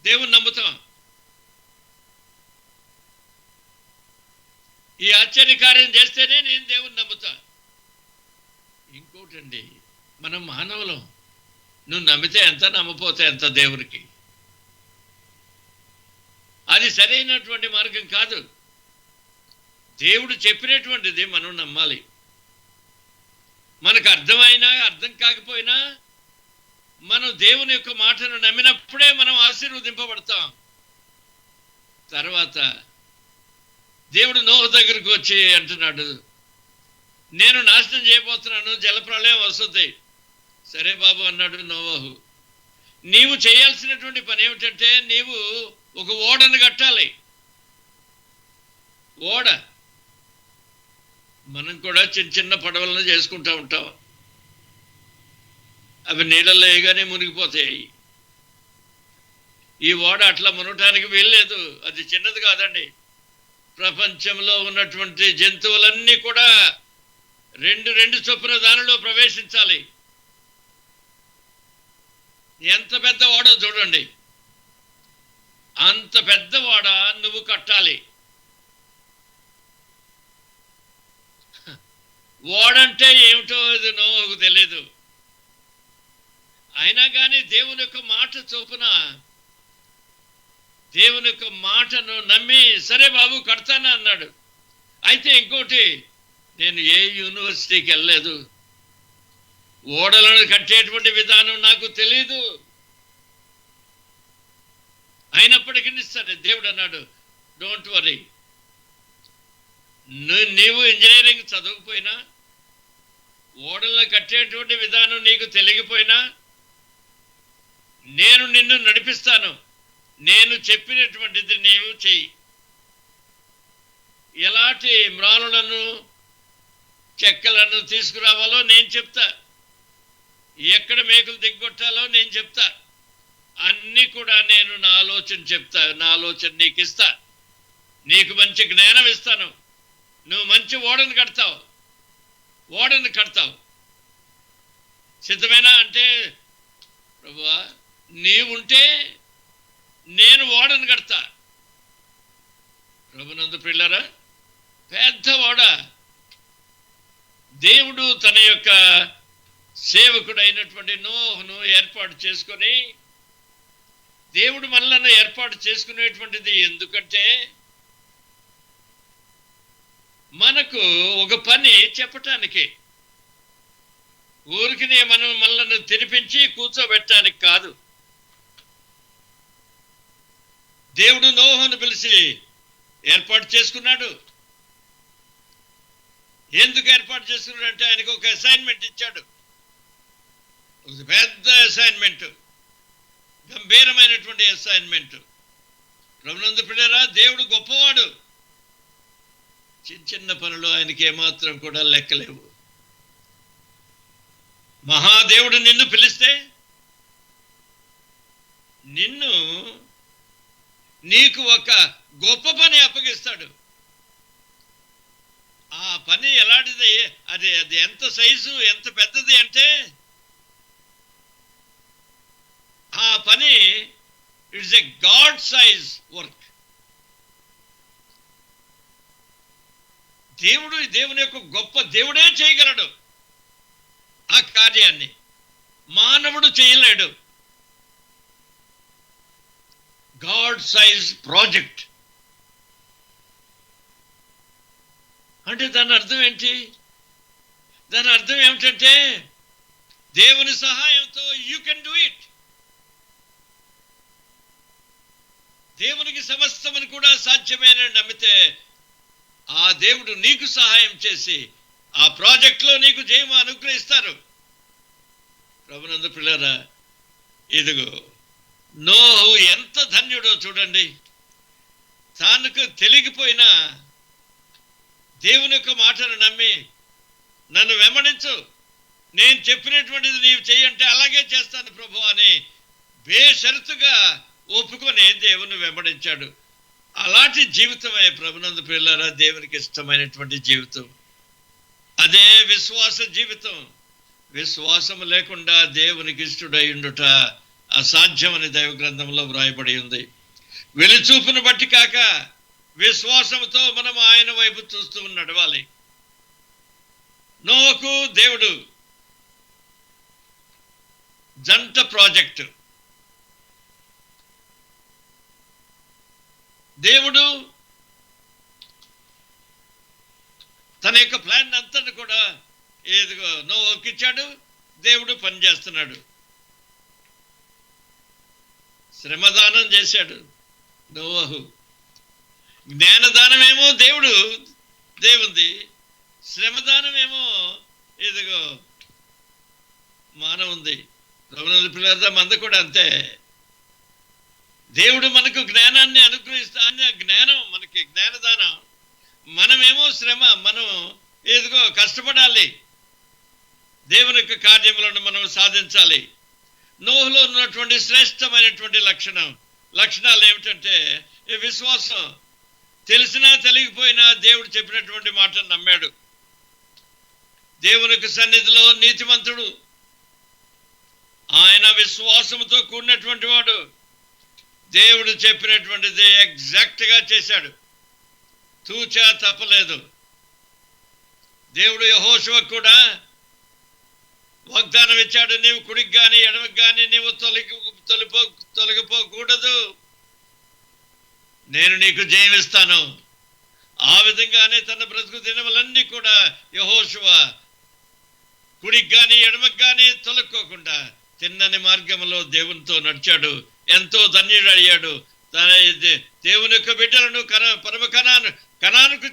దేవుని నమ్ముతాం. ఈ ఆశ్చర్యకార్యం చేస్తేనే నేను దేవుని నమ్ముతా. ఇంకోటండి, మనం మానవులం. నువ్వు నమ్మితే ఎంత, నమ్మపోతే ఎంత దేవునికి. అది సరైనటువంటి మార్గం కాదు. దేవుడు చెప్పినటువంటిది మనం నమ్మాలి. మనకు అర్థమైనా అర్థం కాకపోయినా మనం దేవుని యొక్క మాటను నమ్మినప్పుడే మనం ఆశీర్వదింపబడతాం. తర్వాత దేవుడు నోహు దగ్గరకు వచ్చి అంటున్నాడు, నేను నాశనం చేయబోతున్నాను, జలప్రళయం వస్తుంది. సరే బాబు అన్నాడు నోవహు. నీవు చేయాల్సినటువంటి పని ఏమిటంటే, నీవు ఒక ఓడను కట్టాలి. ఓడ, మనం కూడా చిన్న చిన్న పడవలను చేసుకుంటూ ఉంటాం. అవి నీళ్ళల్లో వేయగానే మునిగిపోతాయి. ఈ ఓడ అట్లా మునగటానికి వీల్లేదు, అది చిన్నది కాదండి. ప్రపంచంలో ఉన్నటువంటి జంతువులన్నీ కూడా రెండు చొప్పున దానిలో ప్రవేశించాలి. ఎంత పెద్ద ఓడ చూడండి, అంత పెద్ద ఓడ నువ్వు కట్టాలి. ఓడంటే ఏమిటో ఇది నోహుకు తెలియదు. అయినా కానీ దేవుని యొక్క మాట చొప్పున, దేవుని యొక్క మాటను నమ్మి సరే బాబు కడతానా అన్నాడు. అయితే ఇంకోటి, నేను ఏ యూనివర్సిటీకి వెళ్ళలేదు, ఓడలను కట్టేటువంటి విధానం నాకు తెలీదు. అయినప్పటికీ సరే దేవుడు అన్నాడు, డోంట్ వరీ, నీవు ఇంజనీరింగ్ చదవకపోయినా, ఓడలను కట్టేటువంటి విధానం నీకు తెలియకపోయినా, నేను నిన్ను నడిపిస్తాను. నేను చెప్పినటువంటిది నీవు చెయ్యి. ఎలాంటి మ్రాణులను, చెక్కలను తీసుకురావాలో నేను చెప్తా, ఎక్కడ మేకులు దిగ్గొట్టాలో నేను చెప్తా. అన్నీ కూడా నేను నా ఆలోచన చెప్తా, నా ఆలోచన నీకు ఇస్తా. నీకు మంచి జ్ఞానం ఇస్తాను. నువ్వు మంచి ఓడను కడతావు. సిద్ధమేనా అంటే, ప్రభువా నీవుంటే నేను ఓడను కడతా. ప్రభునందు పిల్లరా, పెద్ద ఓడ. దేవుడు తన యొక్క సేవకుడైనటువంటి నోహును ఏర్పాటు చేసుకొని, దేవుడు మనలను ఏర్పాటు చేసుకునేటువంటిది ఎందుకంటే, మనకు ఒక పని చెప్పటానికి, ఊరికినే మనం మనల్ని తెరిపించి కూర్చోబెట్టడానికి కాదు. దేవుడు నోహును పిలిచి ఏర్పాటు చేసుకున్నాడు. ఎందుకు ఏర్పాటు చేసుకున్నాడు అంటే, ఆయనకు ఒక అసైన్మెంట్ ఇచ్చాడు. ఒక పెద్ద అసైన్మెంట్, గంభీరమైనటువంటి అసైన్మెంట్. ప్రభునందు పిల్లరా, దేవుడు గొప్పవాడు. చిన్న చిన్న పనులు ఆయనకి ఏమాత్రం కూడా లెక్కలేవు. మహాదేవుడు నిన్ను పిలిస్తే నీకు ఒక గొప్ప పని అప్పగిస్తాడు. ఆ పని ఎలాంటిది, అది ఎంత సైజు, ఎంత పెద్దది అంటే, ఆ పని it's a God size work. దేవుని యొక్క గొప్ప దేవుడే చేయగలడు ఆ కార్యాన్ని, మానవుడు చేయలేడు. గాడ్ సైజ్ ప్రాజెక్ట్ అంటే దాని అర్థం ఏంటి? దాని అర్థం ఏమిటంటే దేవుని సహాయంతో యూ కెన్ డూ ఇట్. దేవునికి సమస్తమని కూడా సాధ్యమేనని నమ్మితే ఆ దేవుడు నీకు సహాయం చేసి ఆ ప్రాజెక్ట్లో నీకు జయము అనుగ్రహిస్తారు. ప్రభునందు పిల్లరా, ఇదిగో నోహు ఎంత ధన్యుడో చూడండి. తానుకు తెలియకపోయినా దేవుని యొక్క మాటను నమ్మి నన్ను వెంబడించు, నేను చెప్పినటువంటిది నీవు చెయ్యంటే అలాగే చేస్తాను ప్రభు అని బేషరతుగా ఒప్పుకొని దేవుని వెంబడించాడు. అలాంటి జీవితమే ప్రభునందు పిల్లరా దేవునికి ఇష్టమైనటువంటి జీవితం. అదే విశ్వాస జీవితం. విశ్వాసం లేకుండా దేవునికి ఇష్టడై ఉండుట అసాధ్యమని దైవ గ్రంథంలో వ్రాయబడి ఉంది. వెలుచూపును బట్టి కాక విశ్వాసంతో మనం ఆయన వైపు చూస్తూ నడవాలి. నోహుకు దేవుడు జంట ప్రాజెక్టు, దేవుడు తన యొక్క ప్లాన్ అంతా కూడా ఏదిగో నోహుకు ఇచ్చాడు. దేవుడు పనిచేస్తున్నాడు. శ్రమదానం చేశాడు నోహు. జ్ఞానదానమేమో దేవుంది, శ్రమదానమేమో ఇదిగో మానవుంది. ప్రభునందు పిల్లల మంద కూడా అంతే. దేవుడు మనకు జ్ఞానాన్ని అనుగ్రహిస్తా, జ్ఞానం మనకి జ్ఞానదానం. మనమేమో శ్రమ, మనం ఏదిగో కష్టపడాలి, దేవుని యొక్క కార్యములను మనం సాధించాలి. నోహులో ఉన్నటువంటి శ్రేష్టమైనటువంటి లక్షణాలు ఏమిటంటే ఈ విశ్వాసం. తెలిసినా తెలియకపోయినా దేవుడు చెప్పినటువంటి మాటను నమ్మాడు. దేవునికి సన్నిధిలో నీతిమంతుడు, ఆయన విశ్వాసంతో కూడినటువంటి వాడు. దేవుడు చెప్పినటువంటిది ఎగ్జాక్ట్గా చేశాడు, తూచా తప్పలేదు. దేవుడు యెహోషువకు కూడా వాగ్దానం ఇచ్చాడు, నీవు కుడికి కానీ ఎడమకి కానీ నీవు తొలగిపోకూడదు, నేను నీకు జయమిస్తాను. ఆ విధంగానే తన బ్రతుకు దినములన్నీ కూడా యెహోషువ కుడికి కానీ ఎడమకి కానీ తొలక్కోకుండా తిన్నని మార్గంలో దేవునితో నడిచాడు. ఎంతో ధన్యుడు అయ్యాడు. తన దేవుని యొక్క బిడ్డలను పరమ కనానుకు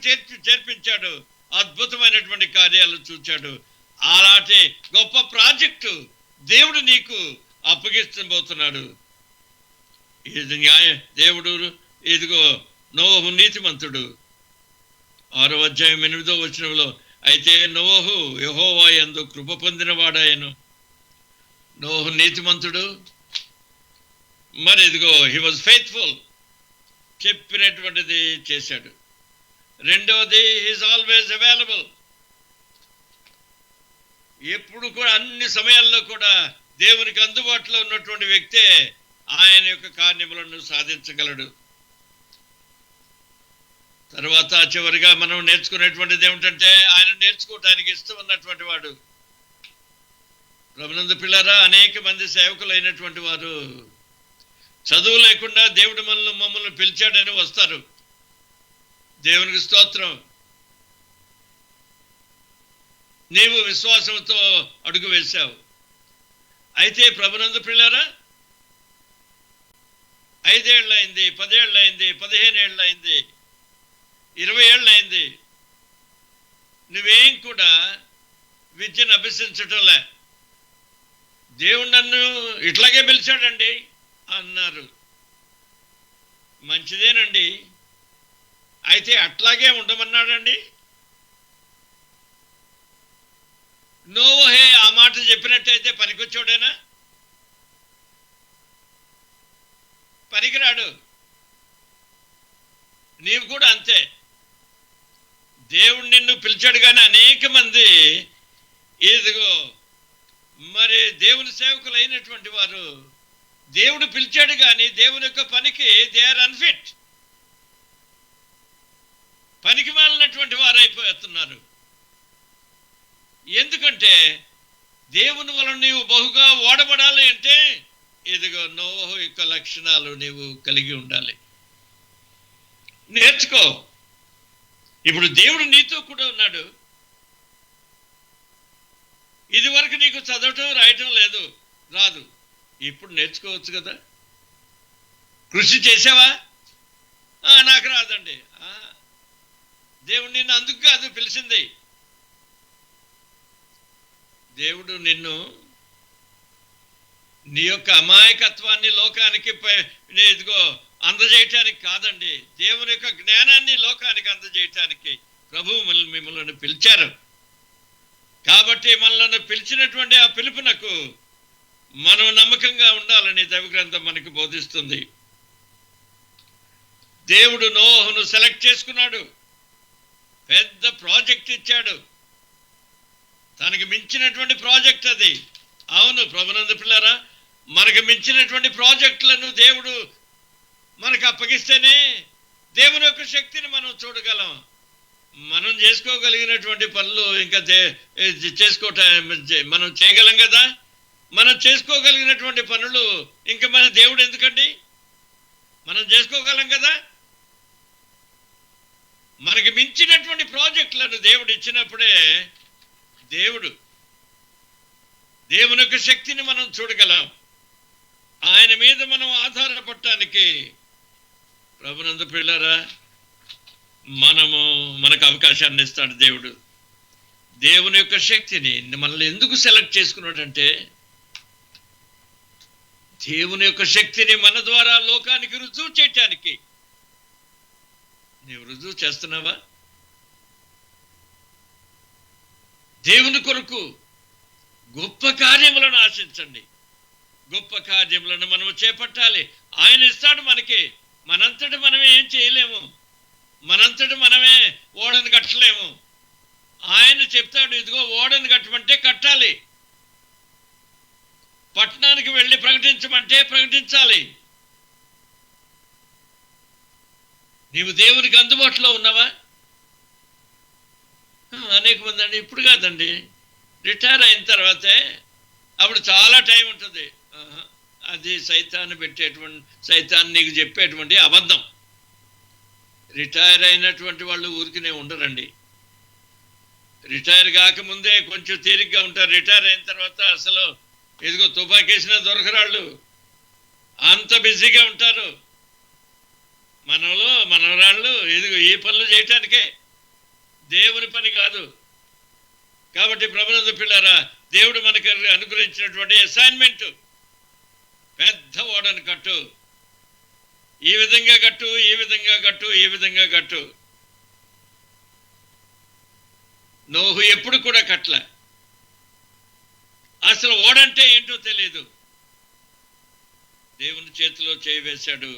చేర్పించాడు. అద్భుతమైనటువంటి కార్యాలు చూచాడు. అలాంటి గొప్ప ప్రాజెక్టు దేవుడు నీకు అప్పగిస్తబోతున్నాడు. ఇది దేవుడు ఇదిగో నోహు నీతిమంతుడు. 6వ అధ్యాయం 8వ వచనంలో, అయితే నోహు యెహోవా యందు కృప పొందిన వాడాయను. నోహు నీతిమంతుడు. మరి ఇదిగో హీ వాజ్ ఫెయిత్ఫుల్, చెప్పినటువంటిది చేశాడు. రెండవది, హీఈస్ ఆల్వేస్ అవైలబుల్. ఎప్పుడు కూడా అన్ని సమయాల్లో కూడా దేవునికి అందుబాటులో ఉన్నటువంటి వ్యక్తే ఆయన యొక్క కార్యములను సాధించగలడు. తర్వాత చివరిగా మనం నేర్చుకునేటువంటిది ఏమిటంటే ఆయన నేర్చుకోవటానికి ఇష్టం ఉన్నటువంటి వాడు. ప్రభునందు పిల్లరా, అనేక మంది సేవకులైనటువంటి వారు చదువు లేకుండా దేవుడు మమ్మల్ని పిలిచాడని వస్తారు. దేవునికి స్తోత్రం. నీవు విశ్వాసంతో అడుగు వేశావు. అయితే ప్రభునందు పిల్లరా, 5 ఏళ్ళైంది, 10 ఏళ్ళైంది, 15 ఏళ్ళైంది, 20 ఏళ్ళైంది, నువ్వేం కూడా విద్యను అభ్యసించటంలే. దేవుడు నన్ను ఇట్లాగే పిలిచాడండి అన్నారు. మంచిదేనండి, అయితే అట్లాగే ఉండమన్నాడండి. నోవహే ఆ మాట చెప్పినట్టయితే పనికొచ్చాడేనా? పనికిరాడు. నీవు కూడా అంతే. దేవుడు నిన్ను పిలిచాడు, కానీ అనేక మంది ఇదిగో మరి దేవుని సేవకులు అయినటువంటి వారు దేవుడు పిలిచాడు కానీ దేవుని యొక్క పనికి దే ఆర్ అన్ఫిట్, పనికి మాలినటువంటి వారు అయిపోతున్నారు. ఎందుకంటే దేవుని వలన నీవు బహుగా వాడబడాలి అంటే ఇదిగో నోహు యొక్క లక్షణాలు నీవు కలిగి ఉండాలి. నేర్చుకో. ఇప్పుడు దేవుడు నీతో కూడా ఉన్నాడు. ఇది వరకు నీకు చదవటం రాయటం లేదు, రాదు, ఇప్పుడు నేర్చుకోవచ్చు కదా. కృషి చేసావా? నాకు రాదండి. దేవుడు నిన్ను అందుకు కాదు పిలిచింది. దేవుడు నిన్ను నీ యొక్క అమాయకత్వాన్ని లోకానికి ఇదిగో అందజేయటానికి కాదండి, దేవుని యొక్క జ్ఞానాన్ని లోకానికి అందజేయటానికి ప్రభువు మిమ్మల్ని పిలిచారు. కాబట్టి మనల్ని పిలిచినటువంటి ఆ పిలుపునకు మనం నమ్మకంగా ఉండాలని దైవగ్రంథం మనకు బోధిస్తుంది. దేవుడు నోహును సెలెక్ట్ చేసుకున్నాడు, పెద్ద ప్రాజెక్ట్ ఇచ్చాడు, తనకి మించినటువంటి ప్రాజెక్ట్ అది. అవును ప్రభునందు పిల్లారా, మనకు మించినటువంటి ప్రాజెక్టులను దేవుడు మనకు అప్పగిస్తేనే దేవుని యొక్క శక్తిని మనం చూడగలం. మనం చేసుకోగలిగినటువంటి పనులు ఇంకా మనం చేయగలం కదా. మనం చేసుకోగలిగినటువంటి పనులు ఇంకా మన దేవుడు ఎందుకండి, మనం చేసుకోగలం కదా. మనకి మించినటువంటి ప్రాజెక్టులను దేవుడు ఇచ్చినప్పుడే దేవుని యొక్క శక్తిని మనం చూడగలం. ఆయన మీద మనం ఆధారపడటానికి ప్రభునందు పిల్లరా మనకు అవకాశాన్ని ఇస్తాడు దేవుడు. దేవుని యొక్క శక్తిని మనల్ని ఎందుకు సెలెక్ట్ చేసుకున్నాడంటే, దేవుని యొక్క శక్తిని మన ద్వారా లోకానికి రుజువు చేయటానికి. నీవు రుజువు చేస్తున్నావా? దేవుని కొరకు గొప్ప కార్యములను ఆశించండి, గొప్ప కార్యములను మనము చేపట్టాలి. ఆయన ఇస్తాడు మనకి. మనంతటి మనమే ఏం చేయలేము, మనంతటి మనమే ఓడను కట్టలేము. ఆయన చెప్తాడు, ఇదిగో ఓడను కట్టమంటే కట్టాలి, పట్టణానికి వెళ్ళి ప్రకటించమంటే ప్రకటించాలి. నీవు దేవునికి అందుబాటులో ఉన్నావా? అనేక మంది అండి, ఇప్పుడు కాదండి, రిటైర్ అయిన తర్వాతే, అప్పుడు చాలా టైం ఉంటుంది. అది సైతాన్ నీకు చెప్పేటువంటి అబద్ధం. రిటైర్ అయినటువంటి వాళ్ళు ఊరికినే ఉండరండి. రిటైర్ కాకముందే కొంచెం తేలిగ్గా ఉంటారు. రిటైర్ అయిన తర్వాత అసలు ఇదిగో తుపాకేసిన దొరకరాళ్ళు, అంత బిజీగా ఉంటారు. మనవరాళ్ళు ఇదిగో ఈ పనులు చేయటానికే, దేవుని పని కాదు. కాబట్టి ప్రభునందు పిల్లారా, దేవుడు మనకు అనుగ్రహించినటువంటి అసైన్మెంట్, పెద్ద ఓడను కట్టు, ఈ విధంగా కట్టు, ఈ విధంగా కట్టు, ఈ విధంగా కట్టు. నోహు ఎప్పుడు కూడా కట్ల, అసలు ఓడంటే ఏంటో తెలియదు. దేవుని చేతిలో చేయి వేశాడు.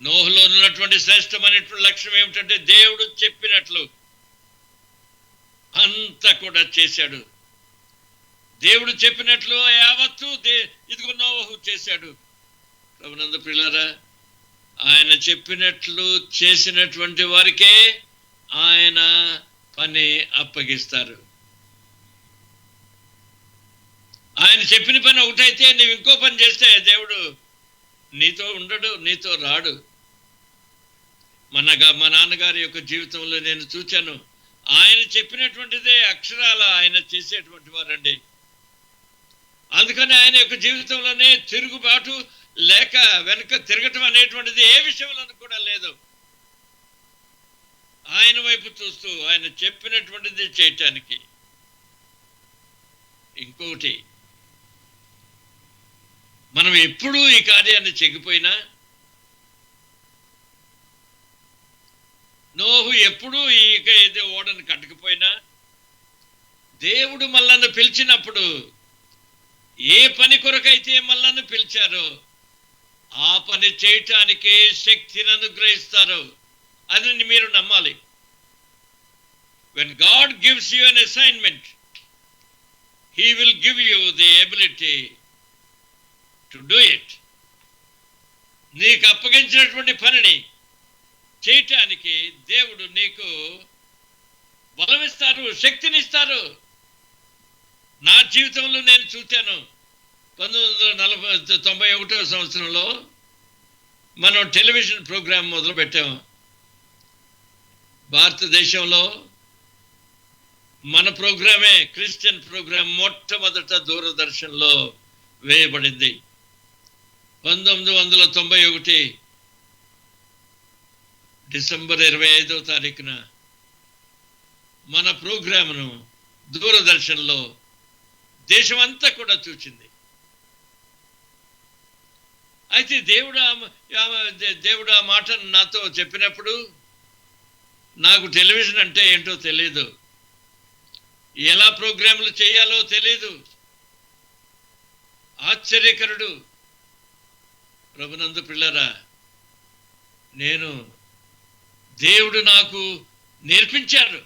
నోహులో ఉన్నటువంటి శ్రేష్టమైనటువంటి లక్ష్యం ఏమిటంటే, దేవుడు చెప్పినట్లు అంతా కూడా చేశాడు. దేవుడు చెప్పినట్లు యావత్తు ఇదిగో నోహు చేశాడు. ప్రభునందు ప్రియులారా, ఆయన చెప్పినట్లు చేసినటువంటి వారికే ఆయన పని అప్పగిస్తారు. ఆయన చెప్పిన పని ఒకటైతే నువ్వు ఇంకో పని చేస్తే దేవుడు నీతో ఉండడు, నీతో రాడు. మా నాన్నగారి యొక్క జీవితంలో నేను చూచాను, ఆయన చెప్పినటువంటిదే అక్షరాల ఆయన చేసేటువంటి వారండి. అందుకని ఆయన యొక్క జీవితంలోనే తిరుగుబాటు లేక వెనక తిరగటం అనేటువంటిది ఏ విషయంలో కూడా లేదు. ఆయన వైపు చూస్తూ ఆయన చెప్పినటువంటిది చేయటానికి. ఇంకొకటి, మనం ఎప్పుడూ ఈ కార్యాన్ని చెగిపోయినా, నోహు ఎప్పుడూ ఇది ఓడను కట్టకపోయినా, దేవుడు మళ్ళను పిలిచినప్పుడు ఏ పని కొరకైతే మళ్ళను పిలిచారో ఆ పని చేయటానికి శక్తిని అనుగ్రహిస్తారు. అది మీరు నమ్మాలి. When God gives you an assignment, He will give you the ability to do it. నీకు అప్పగించినటువంటి పనిని చేయటానికి దేవుడు నీకు బలమిస్తారు, శక్తినిస్తారు. నా జీవితంలో నేను చూశాను. 1991 సంవత్సరంలో మనం టెలివిజన్ ప్రోగ్రాం మొదలుపెట్టాము. భారతదేశంలో మన ప్రోగ్రామే, క్రిస్టియన్ ప్రోగ్రాం మొట్టమొదట దూరదర్శన్లో వేయబడింది. 1991 డిసెంబర్ 25వ తారీఖున మన ప్రోగ్రామును దూరదర్శన్లో దేశమంతా కూడా చూచింది. అయితే దేవుడు ఆ మాటను నాతో చెప్పినప్పుడు నాకు టెలివిజన్ అంటే ఏంటో తెలియదు, ఎలా ప్రోగ్రాంలు చేయాలో తెలియదు. ఆశ్చర్యకరుడు ప్రభునందు పిల్లరా, నేను దేవుడు నాకు నేర్పించాడు.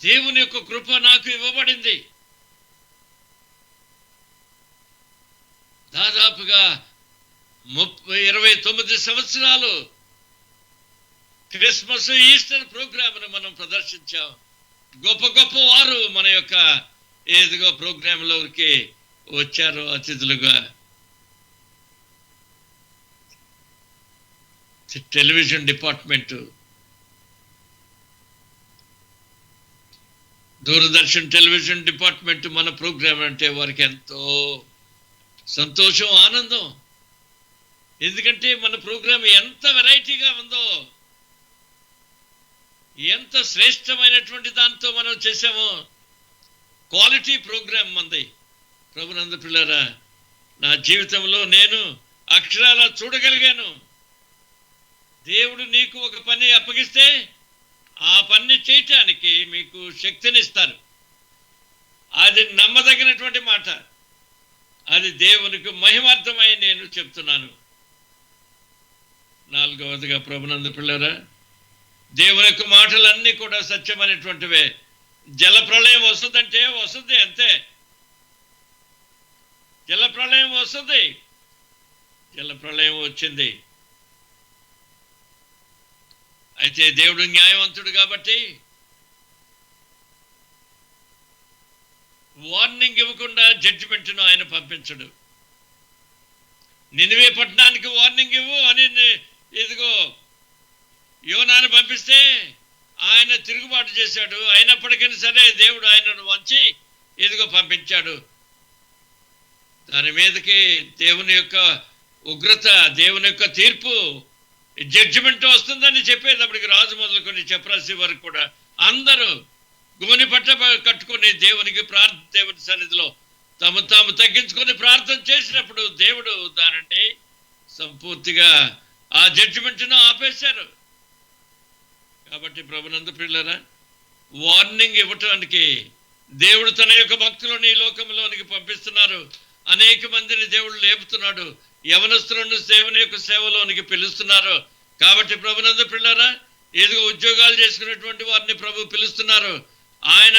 దేవుని యొక్క కృప నాకు ఇవ్వబడింది. దాదాపుగా 29 సంవత్సరాలు క్రిస్మస్, ఈస్టర్ ప్రోగ్రామ్ను మనం ప్రదర్శించాం. గొప్ప గొప్ప వారు మన యొక్క ఏదిగో ప్రోగ్రాంలోకి వచ్చారు అతిథులుగా. Television department, Doordarshan television department మన ప్రోగ్రాం అంటే వారికి ఎంతో సంతోషం, ఆనందం. ఎందుకంటే మన ప్రోగ్రాం ఎంత వెరైటీగా ఉందో, ఎంత శ్రేష్టమైనటువంటి దాంతో మనం చేసామో. క్వాలిటీ ప్రోగ్రాం మంది. ప్రభునందు పిల్లరా, నా జీవితంలో నేను అక్షరాలా చూడగలిగాను. దేవుడు నీకు ఒక పని అప్పగిస్తే ఆ పని చేయటానికి మీకు శక్తినిస్తారు. అది నమ్మదగినటువంటి మాట. అది దేవునికి మహిమార్థమై నేను చెప్తున్నాను. 4వదిగా ప్రభునందు పిల్లరా, దేవుని యొక్క మాటలన్నీ కూడా సత్యమైనటువంటివే. జల ప్రళయం వస్తుందంటే వస్తుంది, అంతే. జల ప్రళయం వస్తుంది. జల ప్రళయం వచ్చింది. అయితే దేవుడు న్యాయవంతుడు కాబట్టి వార్నింగ్ ఇవ్వకుండా జడ్జిమెంట్ను ఆయన పంపించడు. నినివే పట్టణానికి వార్నింగ్ ఇవ్వు అని ఇదిగో యోనాను పంపిస్తే ఆయన తిరుగుబాటు చేశాడు. అయినప్పటికీ సరే దేవుడు ఆయనను వంచి ఇదిగో పంపించాడు. దాని మీదకి దేవుని యొక్క ఉగ్రత, దేవుని యొక్క తీర్పు, జడ్జిమెంట్ వస్తుందని చెప్పేటప్పటికి రాజు మొదలుకొని చెప్పరాసి వరకు కూడా అందరూ గోని పట్ట కట్టుకొని దేవుని సన్నిధిలో తాము తగ్గించుకొని ప్రార్థన చేసినప్పుడు దేవుడు దానిని సంపూర్తిగా ఆ జడ్జిమెంట్ను ఆపేశారు. కాబట్టి ప్రభునందు పిల్లరా, వార్నింగ్ ఇవ్వటానికి దేవుడు తన యొక్క భక్తులను ఈ లోకంలోనికి పంపిస్తున్నారు. అనేక మందిని దేవుడు లేపుతున్నాడు. యవనస్తులను దేవుని యొక్క సేవలోనికి పిలుస్తున్నారు. కాబట్టి ప్రభునందు పిల్లరా, ఏదో ఉద్యోగాలు చేసుకున్నటువంటి వారిని ప్రభు పిలుస్తున్నారు. ఆయన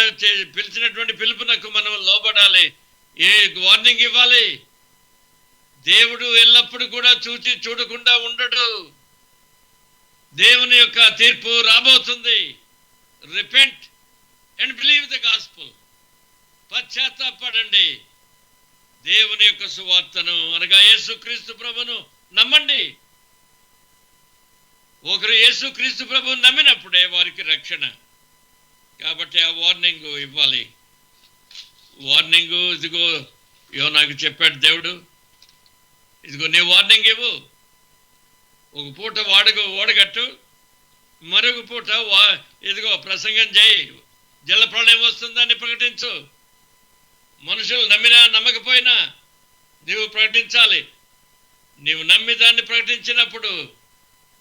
పిలిచినటువంటి పిలుపునకు మనం లోబడాలి. ఏ వార్నింగ్ ఇవ్వాలి. దేవుడు ఎల్లప్పుడూ కూడా చూడకుండా ఉండడు. దేవుని యొక్క తీర్పు రాబోతుంది. Repent and believe the gospel. పశ్చాత్తాపడండి. దేవుని యొక్క సువార్తను అనగా యేసుక్రీస్తు ప్రభును నమ్మండి. ఒకరు యేసుక్రీస్తు ప్రభువు నమ్మినప్పుడే వారికి రక్షణ. కాబట్టి ఆ వార్నింగ్ ఇవ్వాలి. వార్నింగ్ ఇదిగో యోనాకు చెప్పాడు దేవుడు, ఇదిగో నీ వార్నింగ్ ఇవ్వు. ఒక పూట ఓడగట్టు, మరొక పూట ఇదిగో ప్రసంగం చేయి. జల ప్రళయం వస్తుందని ప్రకటించు. మనుషులు నమ్మినా నమ్మకపోయినా నీవు ప్రకటించాలి. నీవు నమ్మి దాన్ని ప్రకటించినప్పుడు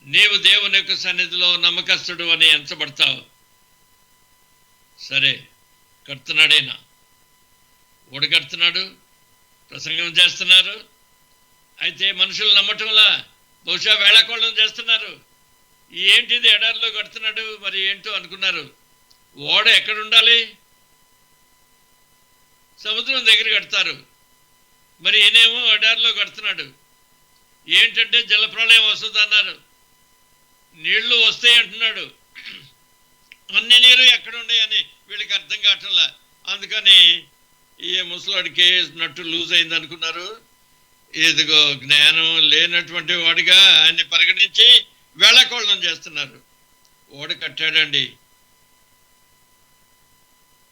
నీవు దేవుని యొక్క సన్నిధిలో నమ్మకస్తుడు అని ఎంచబడతావు. సరే, కడుతున్నాడైనా, ఓడగడుతున్నాడు, ప్రసంగం చేస్తున్నారు. అయితే మనుషులు నమ్మటంలా బహుశా వేళాకోళం చేస్తున్నారు. ఏంటిది ఎడారిలో కడుతున్నాడు, మరి ఏంటో అనుకున్నారు. ఓడ ఎక్కడ ఉండాలి? సముద్రం దగ్గర కడతారు. మరి ఈయనేమో ఎడారిలో కడుతున్నాడు. ఏంటంటే జలప్రళయం వస్తుంది అన్నారు. నీళ్లు వస్తాయి అంటున్నాడు. అన్ని నీరు ఎక్కడ ఉన్నాయని వీళ్ళకి అర్థం కావట్లా. అందుకని ఈ ముసలాడికి నట్టు లూజ్ అయింది అనుకున్నారు. ఇదిగో జ్ఞానం లేనటువంటి వాడిగా ఆయన్ని పరిగణించి వేళాకోళం చేస్తున్నారు. ఓడ కట్టాడండి.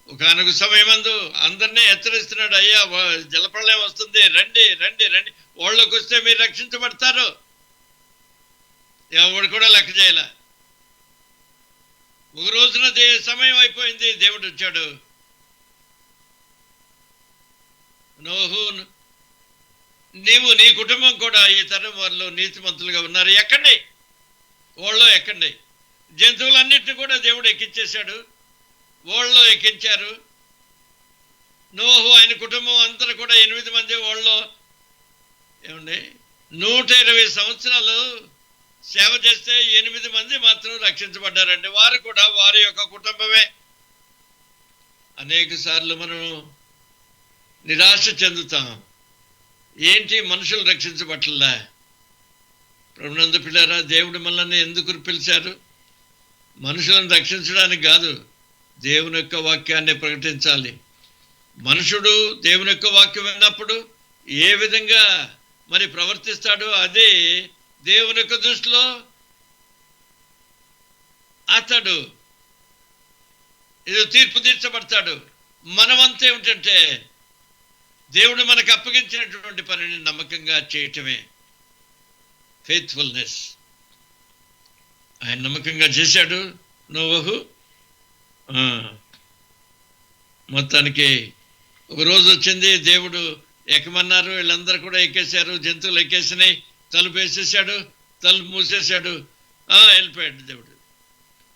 ఒకనొక సమయమందు అందరినీ హెచ్చరిస్తున్నాడు, అయ్యా జలప్రళయం వస్తుంది, రండి రండి రండి, ఓళ్ళకి వస్తే మీరు రక్షించబడతారు. ఎవడు కూడా లెక్క చేయాల. ఒక రోజున సమయం అయిపోయింది, దేవుడు వచ్చాడు. నోహు, నీవు నీ కుటుంబం కూడా ఈ తరం వారిలో నీతిమంతులుగా ఉన్నారు, ఎక్కండి, ఓళ్ళో ఎక్కండి. జంతువులన్నింటినీ కూడా దేవుడు ఎక్కించేశాడు, ఓళ్ళో ఎక్కించారు. నోహు ఆయన కుటుంబం అందరూ కూడా 8 మంది ఓళ్ళో. ఏమండి, 120 సంవత్సరాలు సేవ చేస్తే 8 మంది మాత్రం రక్షించబడ్డారండి. వారు కూడా వారి యొక్క కుటుంబమే. అనేక సార్లు మనం నిరాశ చెందుతాం. ఏంటి మనుషులు రక్షించబట్టలా? ప్రభునందు పిల్లారా, దేవుడు మనల్ని ఎందుకు పిలిచారు? మనుషులను రక్షించడానికి కాదు, దేవుని యొక్క వాక్యాన్ని ప్రకటించాలి. మనుషుడు దేవుని యొక్క వాక్యం విన్నప్పుడు ఏ విధంగా మరి ప్రవర్తిస్తాడో అదే దేవుని యొక్క దృష్టిలో అతడు ఇది తీర్పు తీర్చబడతాడు. మనమంతా ఏమిటంటే దేవుడు మనకు అప్పగించినటువంటి పనిని నమ్మకంగా చేయటమే ఫెయిత్ఫుల్నెస్. ఆయన నమ్మకంగా చేశాడు నోవహు. మొత్తానికి ఒక రోజు వచ్చింది, దేవుడు ఎక్కమన్నారు, వీళ్ళందరూ కూడా ఎక్కేశారు, జంతువులు ఎక్కేసినాయి, తలుపు వేసేసాడు, తలుపు మూసేశాడు, వెళ్ళిపోయాడు. దేవుడు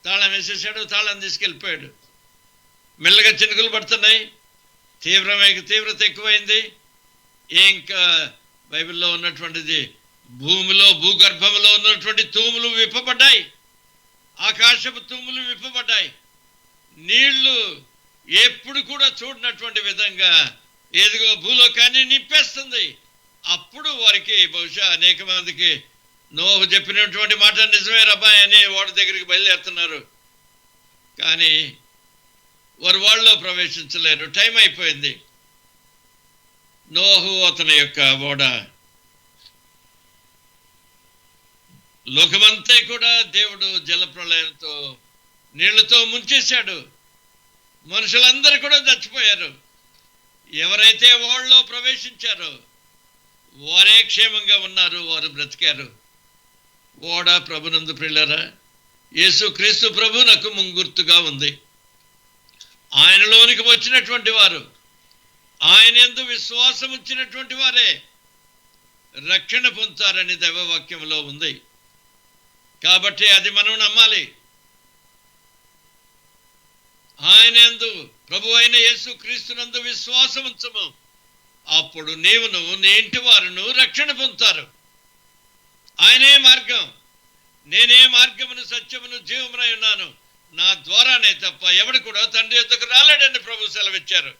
తాళం వేసేసాడు, తాళం తీసుకెళ్ళిపోయాడు. మెల్లగా చినుకులు పడుతున్నాయి, తీవ్రత ఎక్కువైంది. ఇంకా బైబిల్లో ఉన్నటువంటిది, భూగర్భంలో ఉన్నటువంటి తూములు విప్పబడ్డాయి, ఆకాశపు తూములు విప్పబడ్డాయి. నీళ్లు ఎప్పుడు కూడా చూడనటువంటి విధంగా ఏదిగో భూలోకాన్ని నింపేస్తుంది. అప్పుడు వారికి బహుశా అనేక మందికి నోహు చెప్పినటువంటి మాట నిజమే రబ్బాయి అని వాడి దగ్గరికి బయలుదేరుతున్నారు. కానీ వారు వాళ్ళలో ప్రవేశించలేరు, టైం అయిపోయింది. నోహు అతని యొక్క ఓడ లోకమంతా కూడా దేవుడు జలప్రళయంతో నీళ్లతో ముంచేశాడు. మనుషులందరూ కూడా చచ్చిపోయారు. ఎవరైతే ఓడలో ప్రవేశించారో వారే క్షేమంగా ఉన్నారు, వారు బ్రతికారు. ఓడ ప్రభునందు ప్రియులారా, యేసు క్రీస్తు ప్రభు నాకు ముంగుర్తుగా ఉంది. ఆయనలోనికి వచ్చినటువంటి వారు, ఆయన యందు విశ్వాసం ఉంచినటువంటి వారే రక్షణ పొందుతారని దైవవాక్యంలో ఉంది. కాబట్టి అది మనం నమ్మాలి. ఆయన యందు, ప్రభు అయిన యేసు క్రీస్తునందు విశ్వాసం ఉంచము, అప్పుడు నీవును నీ ఇంటి వారును రక్షణ పొందుతారు. ఆయనే మార్గం, నేనే మార్గమును సత్యమును జీవమునై ఉన్నాను, నా ద్వారానే తప్ప ఎవడు కూడా తండ్రి యొద్దకు రాలేడని ప్రభు సెలవిచ్చారు.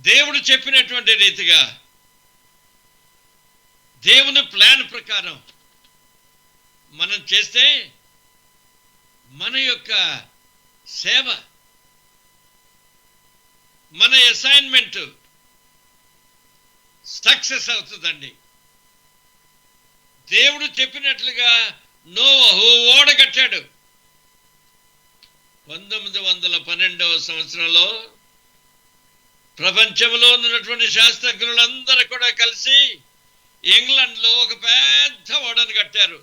దేవుడు చెప్పినటువంటి రీతిగా దేవుని ప్లాన్ ప్రకారం మనం చేస్తే మన యొక్క సేవ, మన అసైన్మెంట్ సక్సెస్ అవుతుందండి. దేవుడు చెప్పినట్లుగా నోవహు ఓడ కట్టాడు. 1912వ సంవత్సరంలో ప్రపంచంలో ఉన్నటువంటి శాస్త్రజ్ఞులందరూ కూడా కలిసి ఇంగ్లాండ్లో ఒక పెద్ద ఓడను కట్టారు.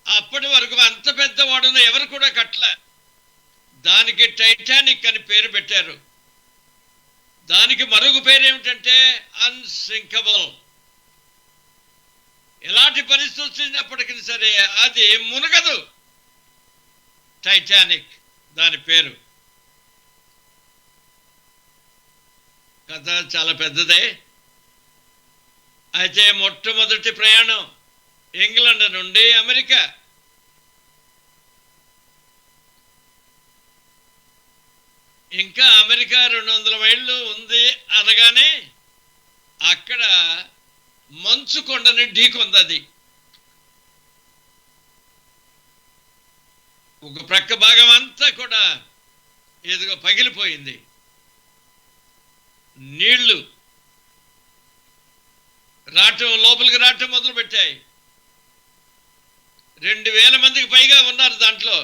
అప్పటి వరకు అంత పెద్ద ఓడను ఎవరు కూడా కట్టలే. దానికి టైటానిక్ అని పేరు పెట్టారు. దానికి మరొక పేరు ఏమిటంటే అన్సింకబుల్. ఎలాంటి పరిస్థితి వచ్చినప్పటికీ సరే అది మునగదు. టైటానిక్ దాని పేరు. కథ చాలా పెద్దదే. అయితే మొట్టమొదటి ప్రయాణం ఇంగ్లాండ్ నుండి అమెరికా. ఇంకా అమెరికా 200 మైళ్ళు ఉంది అనగానే అక్కడ మంచు కొండని ఢీకొంది. అది ఒక ప్రక్క భాగం అంతా కూడా ఏదో పగిలిపోయింది. నీళ్లు లోపలికి రావటం మొదలు పెట్టాయి. 2,000 మందికి పైగా ఉన్నారు దాంట్లో.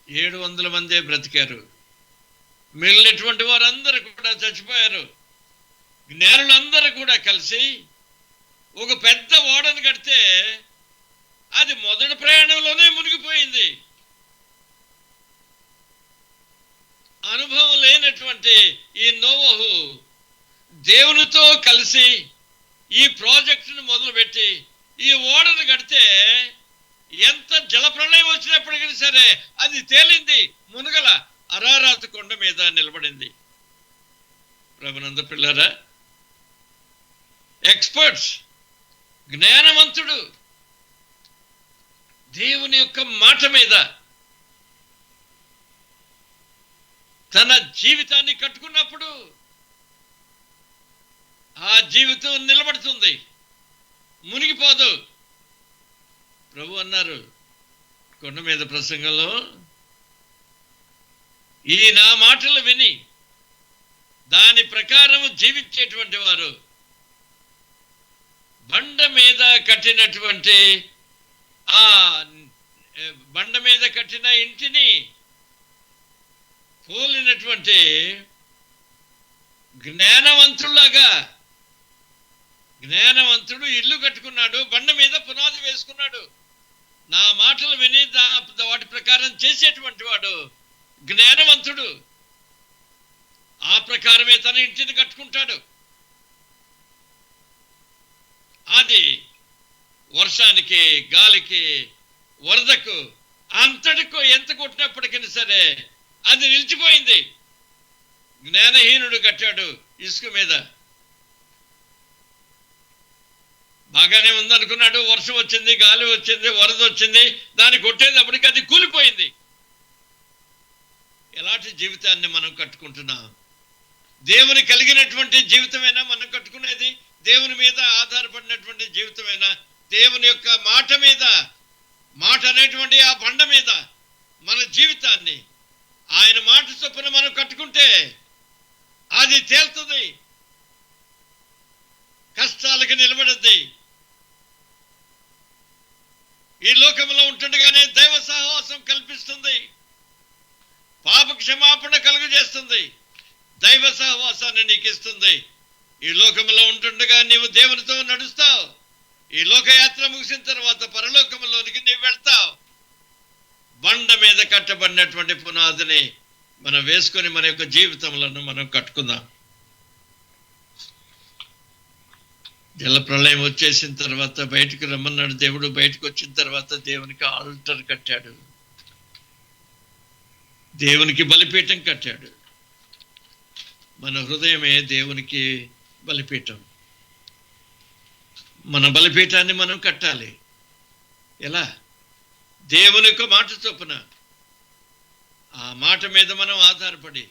700 మందే బ్రతికారు. మిగిలినటువంటి వారందరూ కూడా చచ్చిపోయారు. జ్ఞానులందరూ కూడా కలిసి ఒక పెద్ద ఓడను కడితే అది మొదటి ప్రయాణంలోనే మునిగిపోయింది. అనుభవం లేనటువంటి ఈ నోవహు దేవునితో కలిసి ఈ ప్రాజెక్టును మొదలుపెట్టి ఈ ఓడను కడితే ఎంత జలప్రళయం వచ్చినప్పటికీ సరే అది తేలింది, మునగల. అరారాతు కొండ మీద నిలబడింది. ప్రభునంద పిల్లరా, ఎక్స్పర్ట్స్, జ్ఞానవంతుడు దేవుని యొక్క మాట మీద తన జీవితాన్ని కట్టుకున్నప్పుడు ఆ జీవితం నిలబడుతుంది, మునిగిపోదు. ప్రభు అన్నారు కొండ మీద ప్రసంగంలో, ఈ నా మాటలు విని దాని ప్రకారం జీవించేటువంటి వారు బండ మీద కట్టినటువంటి ఆ బండ మీద కట్టిన ఇంటిని పోలినటువంటి జ్ఞానవంతులాగా, జ్ఞానవంతుడు ఇల్లు కట్టుకున్నాడు, బండ మీద పునాది వేసుకున్నాడు. నా మాటలు విని వాటి ప్రకారం చేసేటువంటి వాడు జ్ఞానవంతుడు. ఆ ప్రకారమే తన ఇంటిని కట్టుకుంటాడు. అది వర్షానికి, గాలికి, వరదకు, అంతటికో ఎంత కొట్టినప్పటికీ సరే అది నిలిచిపోయింది. జ్ఞానహీనుడు కట్టాడు ఇసుక మీద, బాగానే ఉందనుకున్నాడు. వర్షం వచ్చింది, గాలి వచ్చింది, వరద వచ్చింది, దాన్ని కొట్టేటప్పటికి అది కూలిపోయింది. ఎలాంటి జీవితాన్ని మనం కట్టుకుంటున్నాం? దేవుని కలిగినటువంటి జీవితమైనా మనం కట్టుకునేది? దేవుని మీద ఆధారపడినటువంటి జీవితమైనా? దేవుని యొక్క మాట మీద, మాట అనేటువంటి ఆ బండ మీద మన జీవితాన్ని ఆయన మాట చొప్పున మనం కట్టుకుంటే అది తేలుతుంది, కష్టాలకు నిలబడద్ది. ఈ లోకంలో ఉంటుండగానే దైవ సహవాసం కల్పిస్తుంది, పాప క్షమాపణ కలుగజేస్తుంది, దైవ సహవాసాన్ని నీకు ఇస్తుంది. ఈ లోకంలో ఉంటుండగా నీవు దేవునితో నడుస్తావు. ఈ లోకయాత్ర ముగిసిన తర్వాత పరలోకంలోనికి నీవు వెళ్తావు. బండ మీద కట్టబడినటువంటి పునాదిని మనం వేసుకొని మన యొక్క జీవితంలో మనం కట్టుకుందాం. జల ప్రళయం వచ్చేసిన తర్వాత బయటకు రమ్మన్నాడు దేవుడు. బయటకు వచ్చిన తర్వాత దేవునికి ఆల్టర్ కట్టాడు, దేవునికి బలిపీఠం కట్టాడు. మన హృదయమే దేవునికి బలిపీఠం. మన బలిపీఠాన్ని మనం కట్టాలి. ఎలా? దేవుని యొక్క మాట చొప్పున, ఆ మాట మీద మనం ఆధారపడి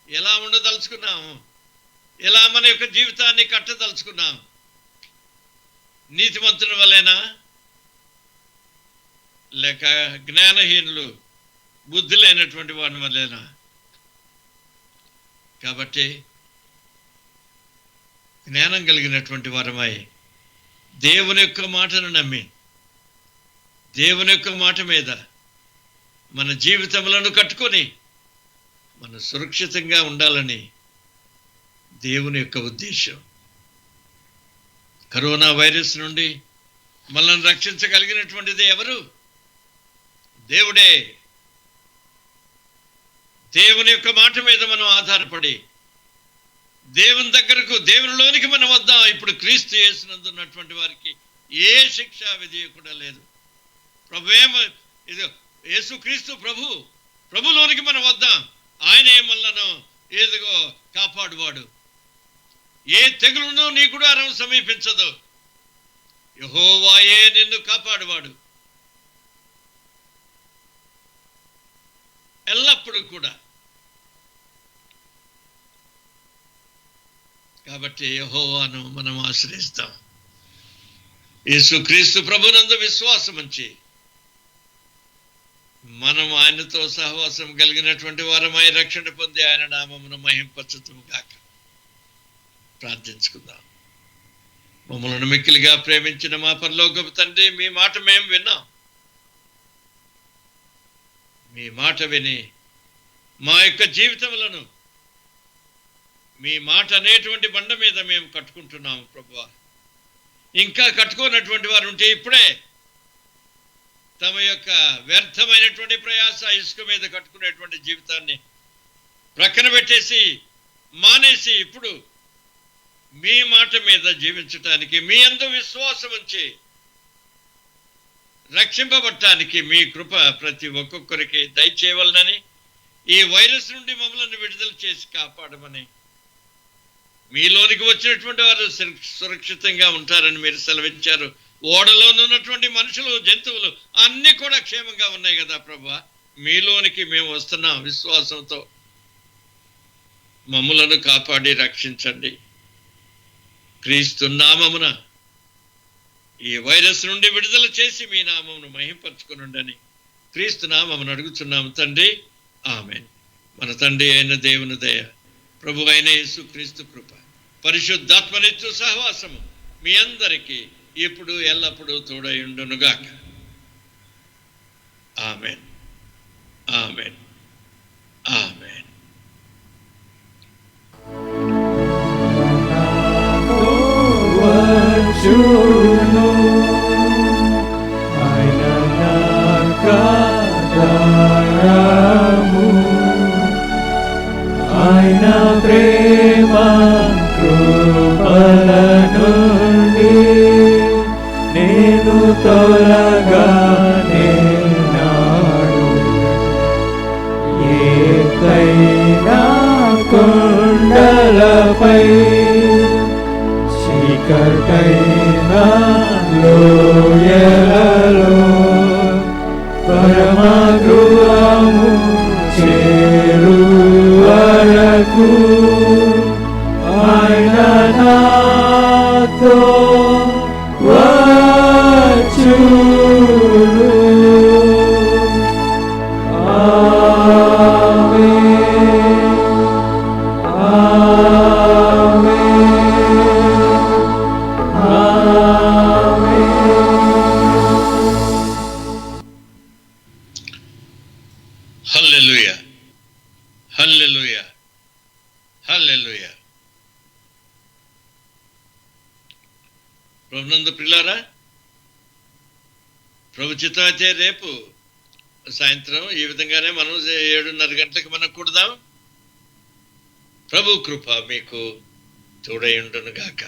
ఎలా ఉండదలుచుకున్నాము, ఎలా మన యొక్క జీవితాన్ని కట్టదలుచుకున్నాం? నీతిమంతుని వలెనా, లేక జ్ఞానహీనులు, బుద్ధి లేనటువంటి వాని వలెనా? కాబట్టి జ్ఞానం కలిగినటువంటి వారమై దేవుని యొక్క మాటను నమ్మి దేవుని యొక్క మాట మీద మన జీవితములను కట్టుకొని మనం సురక్షితంగా ఉండాలని దేవుని యొక్క ఉద్దేశం. కరోనా వైరస్ నుండి మనల్ని రక్షించగలిగినటువంటిది ఎవరు? దేవుడే. దేవుని యొక్క మాట మీద మనం ఆధారపడి దేవుని దగ్గరకు, దేవునిలోనికి మనం వద్దాం. ఇప్పుడు క్రీస్తు యేసునందున్నటువంటి వారికి ఏ శిక్షా విధి కూడా లేదు. ఇది యేసు క్రీస్తు ప్రభులోనికి మనం వద్దాం. ఆయనే మనలను ఏదిగో కాపాడువాడు. ఏ తెగులును నీ గుడారం సమీపించదు. యెహోవాయే నిన్ను కాపాడువాడు ఎల్లప్పుడూ కూడా. కాబట్టి యెహోవాను మనం ఆశ్రయిస్తాం. యేసుక్రీస్తు ప్రభునందు విశ్వాసం ఉంచి మనం ఆయనతో సహవాసం కలిగినటువంటి వారమై రక్షణ పొంది ఆయన నామమును మహింపరచుదుము గాక. ప్రార్థించుకుందాం. మమ్మల్ని మిక్కిలిగా ప్రేమించిన మా పరలోకపు తండ్రి, మీ మాట మేము విన్నాం. మీ మాట విని మా యొక్క జీవితములను మీ మాట అనేటువంటి బండ మీద మేము కట్టుకుంటున్నాము ప్రభువా. ఇంకా కట్టుకోనటువంటి వారు ఉంటే ఇప్పుడే తమ యొక్క వ్యర్థమైనటువంటి ప్రయాస ఇసుక మీద కట్టుకునేటువంటి జీవితాన్ని ప్రక్కన పెట్టేసి మానేసి ఇప్పుడు మీ మాట మీద జీవించటానికి, మీ యందు విశ్వాసం ఉంచి రక్షింపబడటానికి మీ కృప ప్రతి ఒక్కొక్కరికి దయచేయవలనని, ఈ వైరస్ నుండి మమ్మల్ని విడుదల చేసి కాపాడమని, మీలోనికి వచ్చినటువంటి వారు సురక్షితంగా ఉంటారని మీరు సెలవిచ్చారు. ఓడలోనున్నటువంటి మనుషులు, జంతువులు అన్నీ కూడా క్షేమంగా ఉన్నాయి కదా ప్రభువా. మీలోనికి మేము వస్తున్నాం విశ్వాసంతో. మమ్ములను కాపాడి రక్షించండి. క్రీస్తు నామమున ఈ వైరస్ నుండి విడుదల చేసి మీ నామమును మహింపరచుకునుండని క్రీస్తు నామమును అడుగుచున్నాము తండ్రి, ఆమేన్. మన తండ్రి అయిన దేవుని దయ, ప్రభు అయిన యేసు క్రీస్తు కృప, పరిశుద్ధాత్మనిచ్చు సహవాసము మీ అందరికీ ఇప్పుడు ఎల్లప్పుడూ తోడయుండునుగాక. ఆమేన్, ఆమేన్, ఆమేన్. ఆయన ప్రేమ కృపల నుండి నేను తొలగానే నాడు, ఏకైనా కొండలపై చీకటైనా లోయలలో పరమ గృహము చేరు వరకు ఆయన నాతో వచ్చును. ఆమేన్, ఆమేన్, హల్లెలూయా, హల్లెలూయా, హల్లెలూయా. ప్రభునందు ప్రియులారా, ప్రభు చిత్తం అయితే రేపు సాయంత్రం ఈ విధంగానే మనం 7:30 గంటలకు మనం కూడదాం. ప్రభు కృప మీకు తోడై ఉండును గాక.